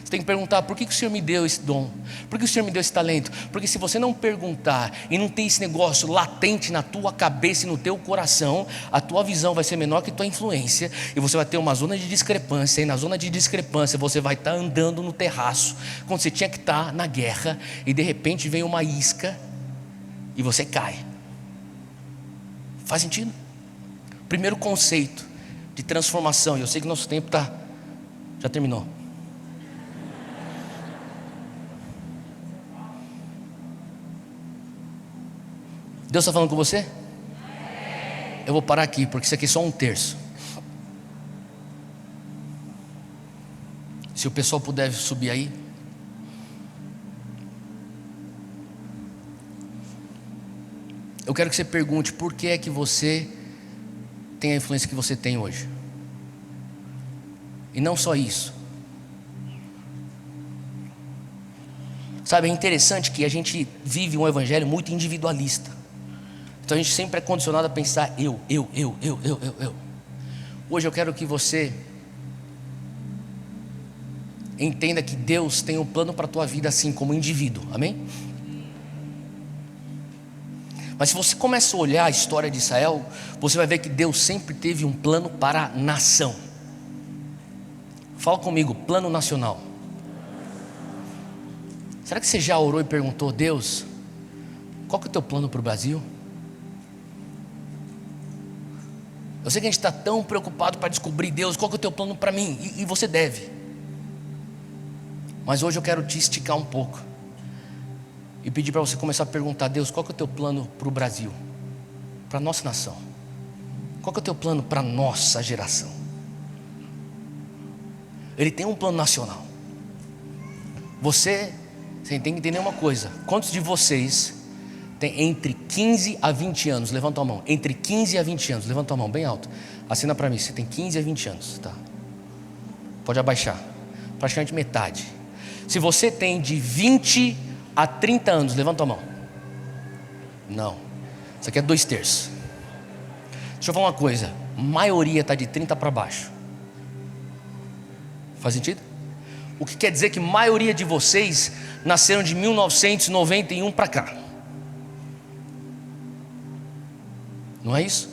Você tem que perguntar: por que o Senhor me deu esse dom? Por que o Senhor me deu esse talento? Porque se você não perguntar e não ter esse negócio latente na tua cabeça e no teu coração, a tua visão vai ser menor que a tua influência, e você vai ter uma zona de discrepância, e na zona de discrepância você vai estar andando no terraço, quando você tinha que estar na guerra, e de repente vem uma isca e você cai. Faz sentido? Primeiro conceito de transformação, e eu sei que nosso tempo já terminou. Deus está falando com você? Eu vou parar aqui, porque isso aqui é só um terço. Se o pessoal puder subir aí. Eu quero que você pergunte: por que é que você tem a influência que você tem hoje? E não só isso. Sabe, é interessante que a gente vive um evangelho muito individualista. Então a gente sempre é condicionado a pensar eu. Hoje eu quero que você entenda que Deus tem um plano para a tua vida assim como indivíduo, amém? Mas se você começa a olhar a história de Israel, você vai ver que Deus sempre teve um plano para a nação. Fala comigo: plano nacional. Será que você já orou e perguntou: Deus, qual que é o teu plano para o Brasil? Eu sei que a gente está tão preocupado para descobrir: Deus, qual que é o teu plano para mim? E você deve. Mas hoje eu quero te esticar um pouco e pedir para você começar a perguntar: Deus, qual que é o teu plano para o Brasil? Para a nossa nação? Qual que é o teu plano para a nossa geração? Ele tem um plano nacional. Você tem que entender uma coisa. Quantos de vocês tem entre 15 a 20 anos? Levanta a mão. Entre 15 a 20 anos. Levanta a mão bem alto. Assina para mim. Você tem 15 a 20 anos, tá? Pode abaixar. Praticamente metade. Se você tem de 20 a 30 anos, levanta a mão. Não. Isso aqui é 2/3. Deixa eu falar uma coisa. A maioria está de 30 para baixo. Faz sentido? O que quer dizer que a maioria de vocês nasceram de 1991 para cá. Não é isso?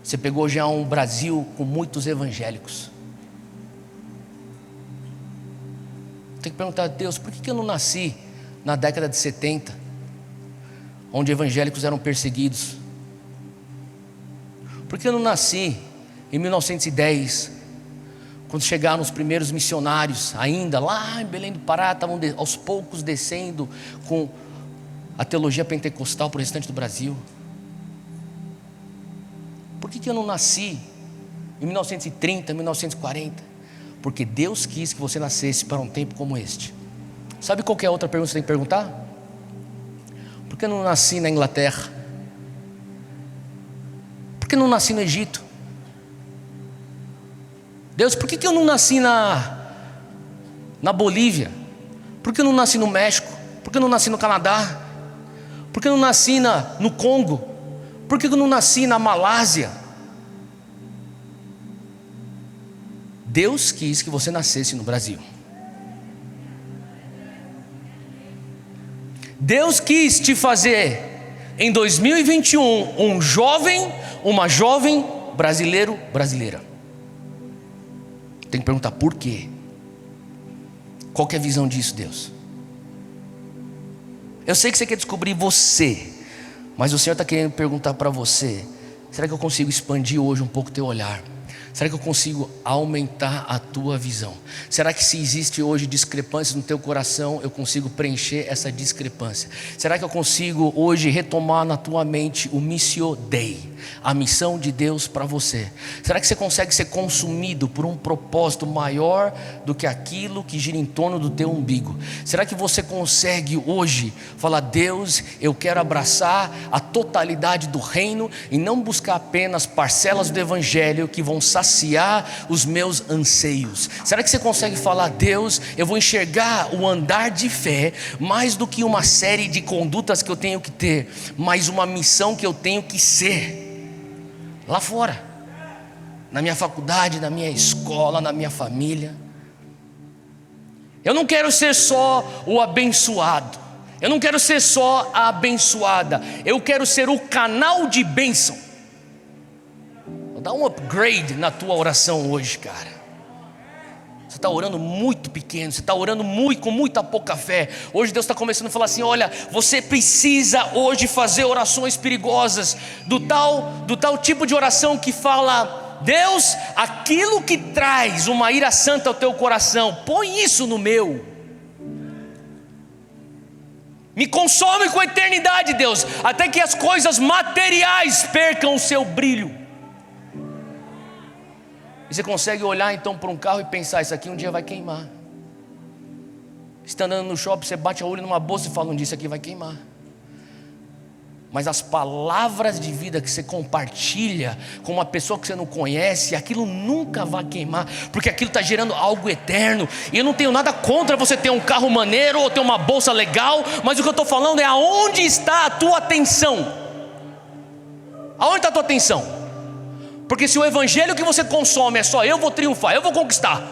Você pegou já um Brasil com muitos evangélicos. Tem que perguntar a Deus, por que eu não nasci na década de 70, onde evangélicos eram perseguidos? Por que eu não nasci em 1910, quando chegaram os primeiros missionários, ainda lá em Belém do Pará, estavam aos poucos descendo com a teologia pentecostal para o restante do Brasil? Por que eu não nasci em 1930, 1940? Porque Deus quis que você nascesse para um tempo como este. Sabe qual que é a outra pergunta que você tem que perguntar? Por que eu não nasci na Inglaterra? Por que eu não nasci no Egito? Deus, por que eu não nasci na Bolívia? Por que eu não nasci no México? Por que eu não nasci no Canadá? Por que eu não nasci no Congo? Por que eu não nasci na Malásia? Deus quis que você nascesse no Brasil. Deus quis te fazer em 2021 um jovem, uma jovem brasileiro, brasileira. Tem que perguntar por quê? Qual que é a visão disso, Deus? Eu sei que você quer descobrir você, mas o Senhor está querendo perguntar para você: será que eu consigo expandir hoje um pouco o teu olhar? Será que eu consigo aumentar a tua visão? Será que se existe hoje discrepâncias no teu coração, eu consigo preencher essa discrepância? Será que eu consigo hoje retomar na tua mente o Missio Dei, a missão de Deus para você? Será que você consegue ser consumido por um propósito maior do que aquilo que gira em torno do teu umbigo? Será que você consegue hoje falar: Deus, eu quero abraçar a totalidade do reino e não buscar apenas parcelas do evangelho que vão saciar os meus anseios? Será que você consegue falar: Deus, eu vou enxergar o andar de fé mais do que uma série de condutas que eu tenho que ter, mas uma missão que eu tenho que ser lá fora, na minha faculdade, na minha escola, na minha família? Eu não quero ser só o abençoado, eu não quero ser só a abençoada, eu quero ser o canal de bênção. Dá um upgrade na tua oração hoje, cara. Você está orando muito pequeno, você está orando com muita pouca fé. Hoje Deus está começando a falar assim: olha, você precisa hoje fazer orações perigosas, do tal tipo de oração que fala: Deus, aquilo que traz uma ira santa ao teu coração, põe isso no meu. Me consome com a eternidade, Deus, até que as coisas materiais percam o seu brilho. E você consegue olhar então para um carro e pensar: isso aqui um dia vai queimar. Você está andando no shopping, você bate a olho numa bolsa e fala: um dia isso aqui vai queimar. Mas as palavras de vida que você compartilha com uma pessoa que você não conhece, aquilo nunca vai queimar, porque aquilo está gerando algo eterno. E eu não tenho nada contra você ter um carro maneiro ou ter uma bolsa legal, mas o que eu estou falando é aonde está a tua atenção. Aonde está a tua atenção? Porque se o evangelho que você consome é só: eu vou triunfar, eu vou conquistar,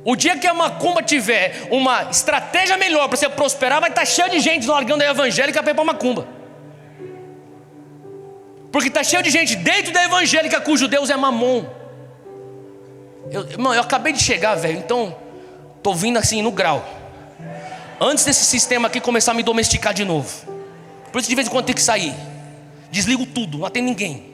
o dia que a macumba tiver uma estratégia melhor para você prosperar, vai estar cheio de gente largando a evangélica para ir para a macumba. Porque está cheio de gente dentro da evangélica cujo Deus é Mamon. Eu acabei de chegar, velho, então estou vindo assim no grau, antes desse sistema aqui começar a me domesticar de novo. Por isso de vez em quando tem que sair, desligo tudo, não atendo ninguém.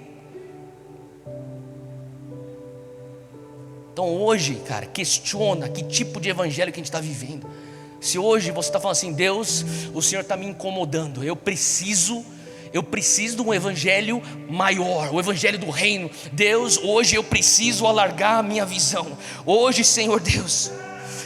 Então hoje, cara, questiona que tipo de evangelho que a gente está vivendo. Se hoje você está falando assim: Deus, o Senhor está me incomodando, eu preciso eu preciso de um evangelho maior, o evangelho do reino. Deus, hoje eu preciso alargar a minha visão. Hoje, Senhor Deus,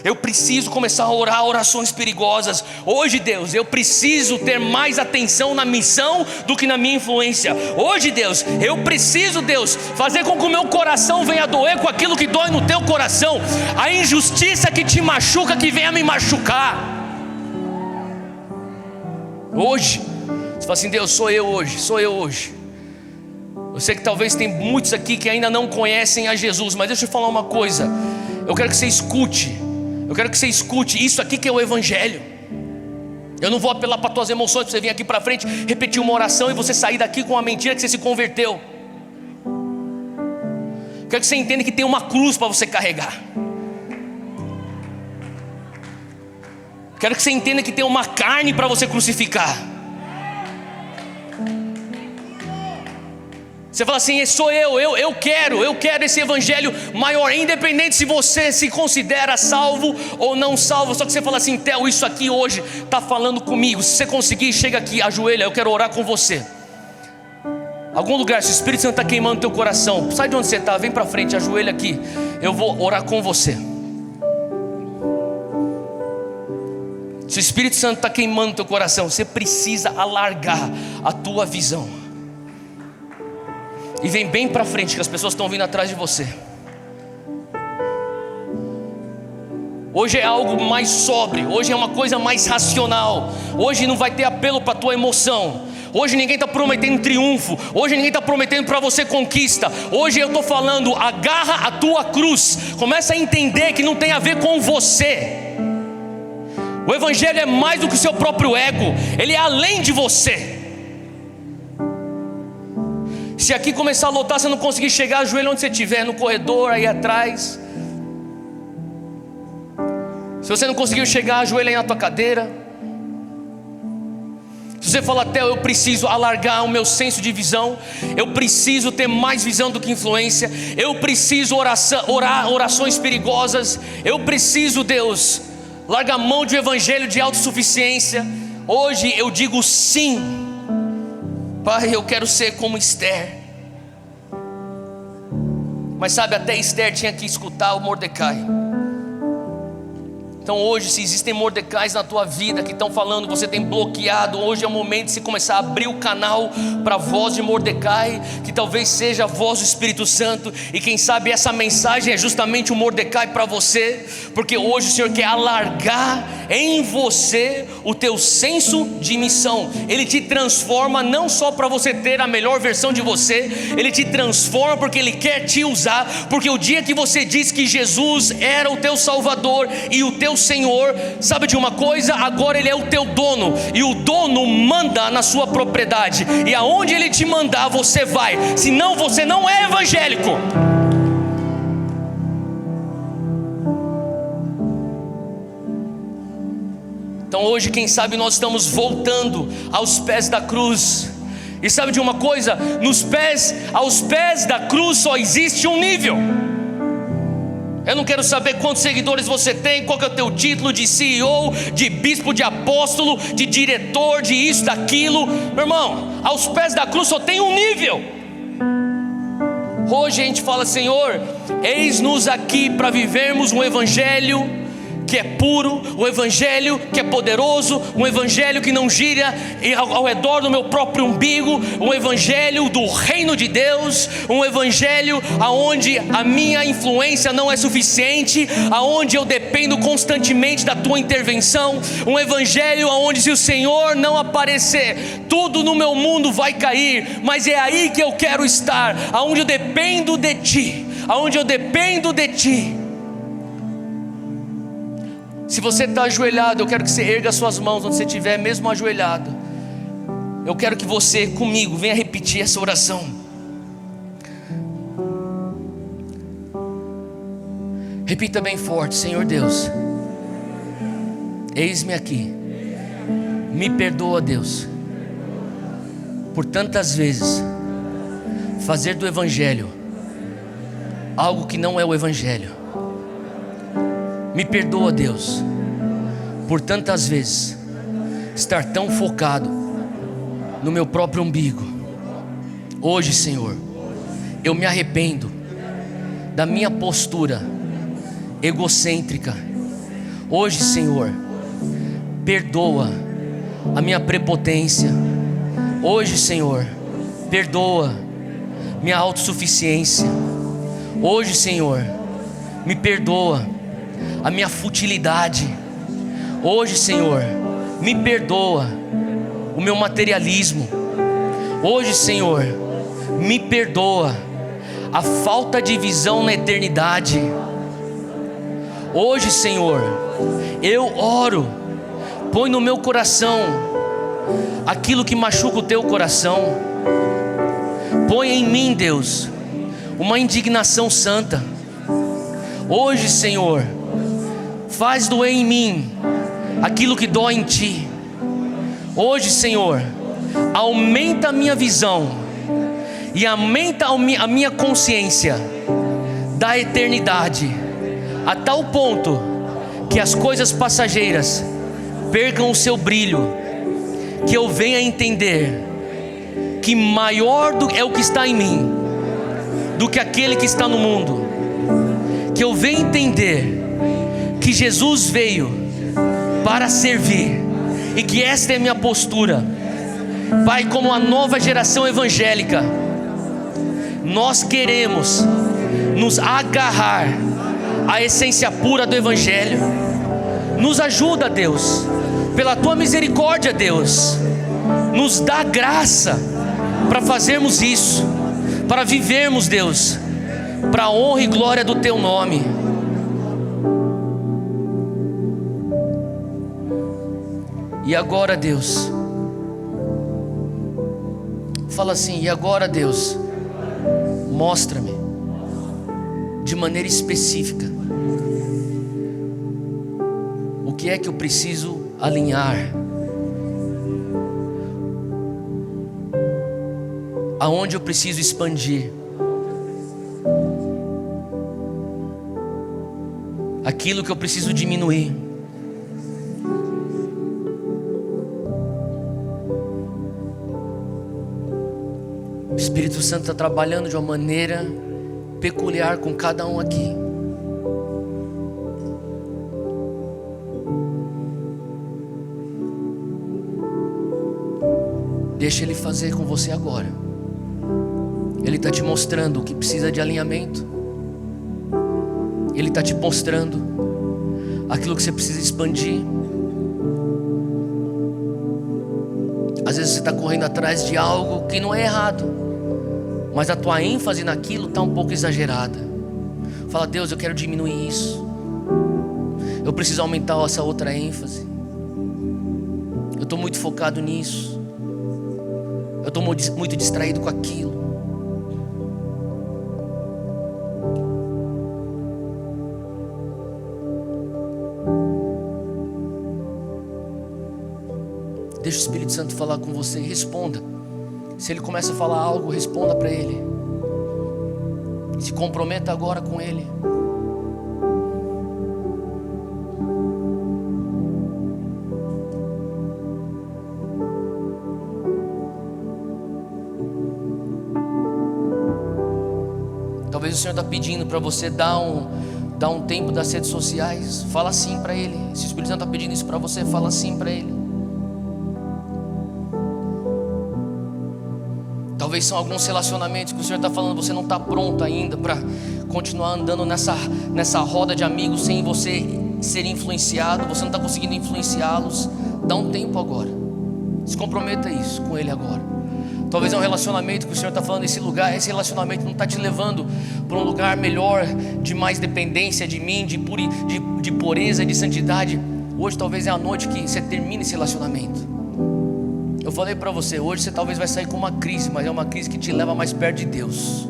eu preciso começar a orar orações perigosas. Hoje, Deus, eu preciso ter mais atenção na missão do que na minha influência. Hoje, Deus, eu preciso, Deus, fazer com que o meu coração venha doer com aquilo que dói no teu coração. A injustiça que te machuca, que venha me machucar. Hoje, você fala assim: Deus, sou eu hoje. Eu sei que talvez tem muitos aqui que ainda não conhecem a Jesus, mas deixa eu falar uma coisa. Eu quero que você escute. Isso aqui que é o evangelho. Eu não vou apelar para tuas emoções, para você vir aqui para frente, repetir uma oração e você sair daqui com uma mentira que você se converteu. Eu quero que você entenda que tem uma cruz para você carregar. Quero que você entenda que tem uma carne para você crucificar. Você fala assim: sou eu quero esse evangelho maior, independente se você se considera salvo ou não salvo. Só que você fala assim: Theo, isso aqui hoje está falando comigo. Se você conseguir, chega aqui, ajoelha, eu quero orar com você. Algum lugar, se o Espírito Santo está queimando teu coração, sai de onde você está, vem para frente, ajoelha aqui, eu vou orar com você. Se o Espírito Santo está queimando teu coração, você precisa alargar a tua visão. E vem bem para frente, que as pessoas estão vindo atrás de você. Hoje é algo mais sóbrio, hoje é uma coisa mais racional. Hoje não vai ter apelo para a tua emoção. Hoje ninguém está prometendo triunfo. Hoje ninguém está prometendo para você conquista. Hoje eu estou falando: agarra a tua cruz. Começa a entender que não tem a ver com você. O evangelho é mais do que o seu próprio ego. Ele é além de você. Se aqui começar a lotar, você não conseguir chegar, ajoelha onde você estiver, no corredor, aí atrás. Se você não conseguiu chegar, ajoelha aí na tua cadeira. Se você falar: Theo, eu preciso alargar o meu senso de visão, eu preciso ter mais visão do que influência, eu preciso orar orações perigosas, eu preciso, Deus, largar a mão de um evangelho de autossuficiência. Hoje eu digo sim. Pai, eu quero ser como Esther. Mas sabe, até Esther tinha que escutar o Mordecai. Então hoje, se existem Mordecais na tua vida que estão falando, você tem bloqueado, hoje é o momento de você começar a abrir o canal para a voz de Mordecai, que talvez seja a voz do Espírito Santo. E quem sabe essa mensagem é justamente o Mordecai para você, porque hoje o Senhor quer alargar em você o teu senso de missão. Ele te transforma não só para você ter a melhor versão de você, Ele te transforma porque Ele quer te usar. Porque o dia que você disse que Jesus era o teu Salvador e o teu Senhor, sabe de uma coisa? Agora Ele é o teu dono, e o dono manda na sua propriedade, e aonde Ele te mandar você vai, senão você não é evangélico. Então hoje, quem sabe, nós estamos voltando aos pés da cruz. E sabe de uma coisa? Aos pés da cruz só existe um nível. Eu não quero saber quantos seguidores você tem, qual que é o teu título de CEO, de bispo, de apóstolo, de diretor, de isso, daquilo. Meu irmão, aos pés da cruz só tem um nível. Hoje a gente fala: Senhor, eis-nos aqui para vivermos um evangelho que é puro, um evangelho que é poderoso, um evangelho que não gira ao redor do meu próprio umbigo, um evangelho do reino de Deus, um evangelho aonde a minha influência não é suficiente, aonde eu dependo constantemente da tua intervenção, um evangelho aonde, se o Senhor não aparecer, tudo no meu mundo vai cair, mas é aí que eu quero estar, aonde eu dependo de ti, aonde eu dependo de ti. Se você está ajoelhado, eu quero que você erga suas mãos onde você estiver, mesmo ajoelhado. Eu quero que você, comigo, venha repetir essa oração. Repita bem forte: Senhor Deus, eis-me aqui. Me perdoa, Deus, por tantas vezes fazer do evangelho algo que não é o evangelho. Me perdoa, Deus, por tantas vezes estar tão focado no meu próprio umbigo. Hoje, Senhor, eu me arrependo da minha postura egocêntrica. Hoje, Senhor, perdoa a minha prepotência. Hoje, Senhor, perdoa minha autossuficiência. Hoje, Senhor, me perdoa a minha futilidade. Hoje, Senhor, me perdoa o meu materialismo. Hoje, Senhor, me perdoa a falta de visão na eternidade. Hoje, Senhor, eu oro, põe no meu coração aquilo que machuca o teu coração. Põe em mim, Deus, uma indignação santa. Hoje, Senhor, faz doer em mim aquilo que dói em ti. Hoje, Senhor, aumenta a minha visão e aumenta a minha consciência da eternidade, a tal ponto que as coisas passageiras percam o seu brilho, que eu venha entender que maior é o que está em mim do que aquele que está no mundo, que eu venha entender que Jesus veio para servir e que esta é a minha postura. Pai, como a nova geração evangélica, nós queremos nos agarrar à essência pura do Evangelho. Nos ajuda, Deus, pela Tua misericórdia, Deus, nos dá graça para fazermos isso, para vivermos, Deus, para a honra e glória do Teu nome. E agora, Deus, fala assim: e agora, Deus, mostra-me de maneira específica o que é que eu preciso alinhar, aonde eu preciso expandir, aquilo que eu preciso diminuir. O Espírito Santo está trabalhando de uma maneira peculiar com cada um aqui. Deixa Ele fazer com você agora. Ele está te mostrando o que precisa de alinhamento. Ele está te mostrando aquilo que você precisa expandir. Às vezes você está correndo atrás de algo que não é errado, mas a tua ênfase naquilo está um pouco exagerada. Fala: Deus, eu quero diminuir isso. Eu preciso aumentar essa outra ênfase. Eu estou muito focado nisso. Eu estou muito distraído com aquilo. Deixa o Espírito Santo falar com você e responda. Se Ele começa a falar algo, responda para Ele. Se comprometa agora com Ele. Talvez o Senhor está pedindo para você dar um tempo das redes sociais. Fala sim para Ele. Se o Espírito Santo está pedindo isso para você, fala sim para Ele. Talvez são alguns relacionamentos que o Senhor está falando, você não está pronto ainda para continuar andando nessa roda de amigos sem você ser influenciado. Você não está conseguindo influenciá-los. Dá um tempo agora. Se comprometa isso com Ele agora. Talvez é um relacionamento que o Senhor está falando, esse relacionamento não está te levando para um lugar melhor, de mais dependência de mim, de pureza, de santidade. Hoje talvez é a noite que você termine esse relacionamento. Eu falei para você, hoje você talvez vai sair com uma crise, mas é uma crise que te leva mais perto de Deus.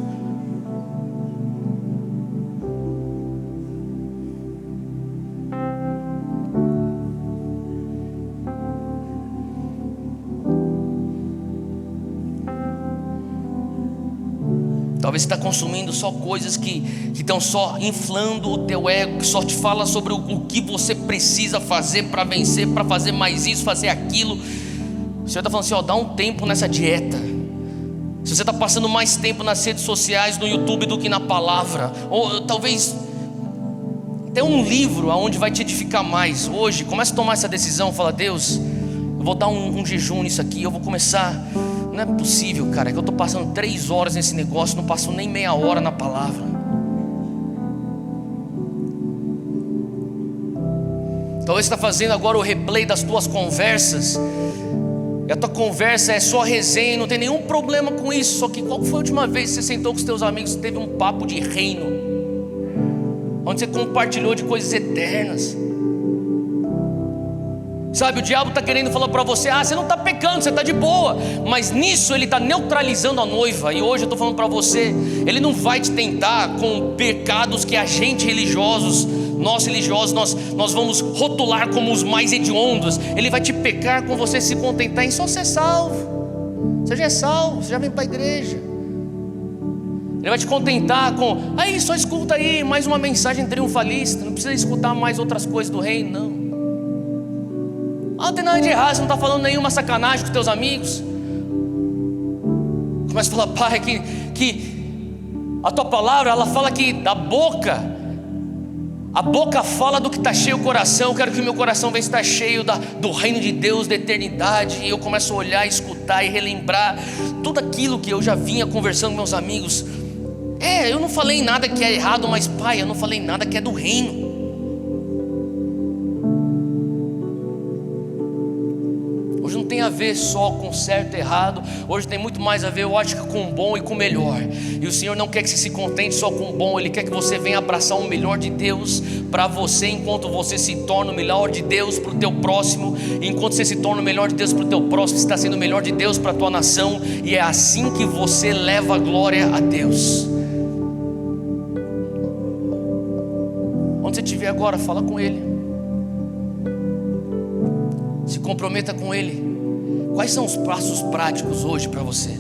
Talvez você está consumindo só coisas que estão só inflando o teu ego, que só te fala sobre o que você precisa fazer para vencer, para fazer mais isso, fazer aquilo. O Senhor está falando assim, ó, dá um tempo nessa dieta. Se você está passando mais tempo nas redes sociais, no YouTube, do que na palavra, ou talvez até um livro aonde vai te edificar mais. Hoje, comece a tomar essa decisão. Fala, Deus, eu vou dar um jejum nisso aqui. Eu vou começar. Não é possível, cara, que eu estou passando 3 horas nesse negócio, não passo nem meia hora na palavra. Talvez você está fazendo agora o replay das tuas conversas, e a tua conversa é só resenha, não tem nenhum problema com isso. Só que qual foi a última vez que você sentou com os teus amigos e teve um papo de reino, onde você compartilhou de coisas eternas? Sabe, o diabo está querendo falar para você, você não está pecando, você está de boa. Mas nisso ele está neutralizando a noiva. E hoje eu estou falando para você, ele não vai te tentar com pecados que a gente nós religiosos, nós vamos rotular como os mais hediondos. Ele vai te pecar com você se contentar em só ser salvo. Você já é salvo, você já vem para a igreja. Ele vai te contentar com, só escuta aí mais uma mensagem triunfalista, não precisa escutar mais outras coisas do reino, não. Não tem nada de errado, você não está falando nenhuma sacanagem com teus amigos. Começa a falar, Pai, que a tua palavra, ela fala que a boca fala do que está cheio o coração. Eu quero que o meu coração venha estar cheio do reino de Deus, da eternidade. E eu começo a olhar, escutar e relembrar tudo aquilo que eu já vinha conversando com meus amigos. Eu não falei nada que é errado, mas Pai, eu não falei nada que é do reino. Hoje não tem a ver só com certo e errado. Hoje tem muito mais a ver, eu acho, com o bom e com o melhor. E o Senhor não quer que você se contente só com o bom. Ele quer que você venha abraçar o melhor de Deus para você, enquanto você se torna o melhor de Deus para o teu próximo. E enquanto você se torna o melhor de Deus para o teu próximo, você está sendo o melhor de Deus para a tua nação. E é assim que você leva a glória a Deus. Onde você estiver agora, fala com Ele. Se comprometa com Ele. Quais são os passos práticos hoje para você?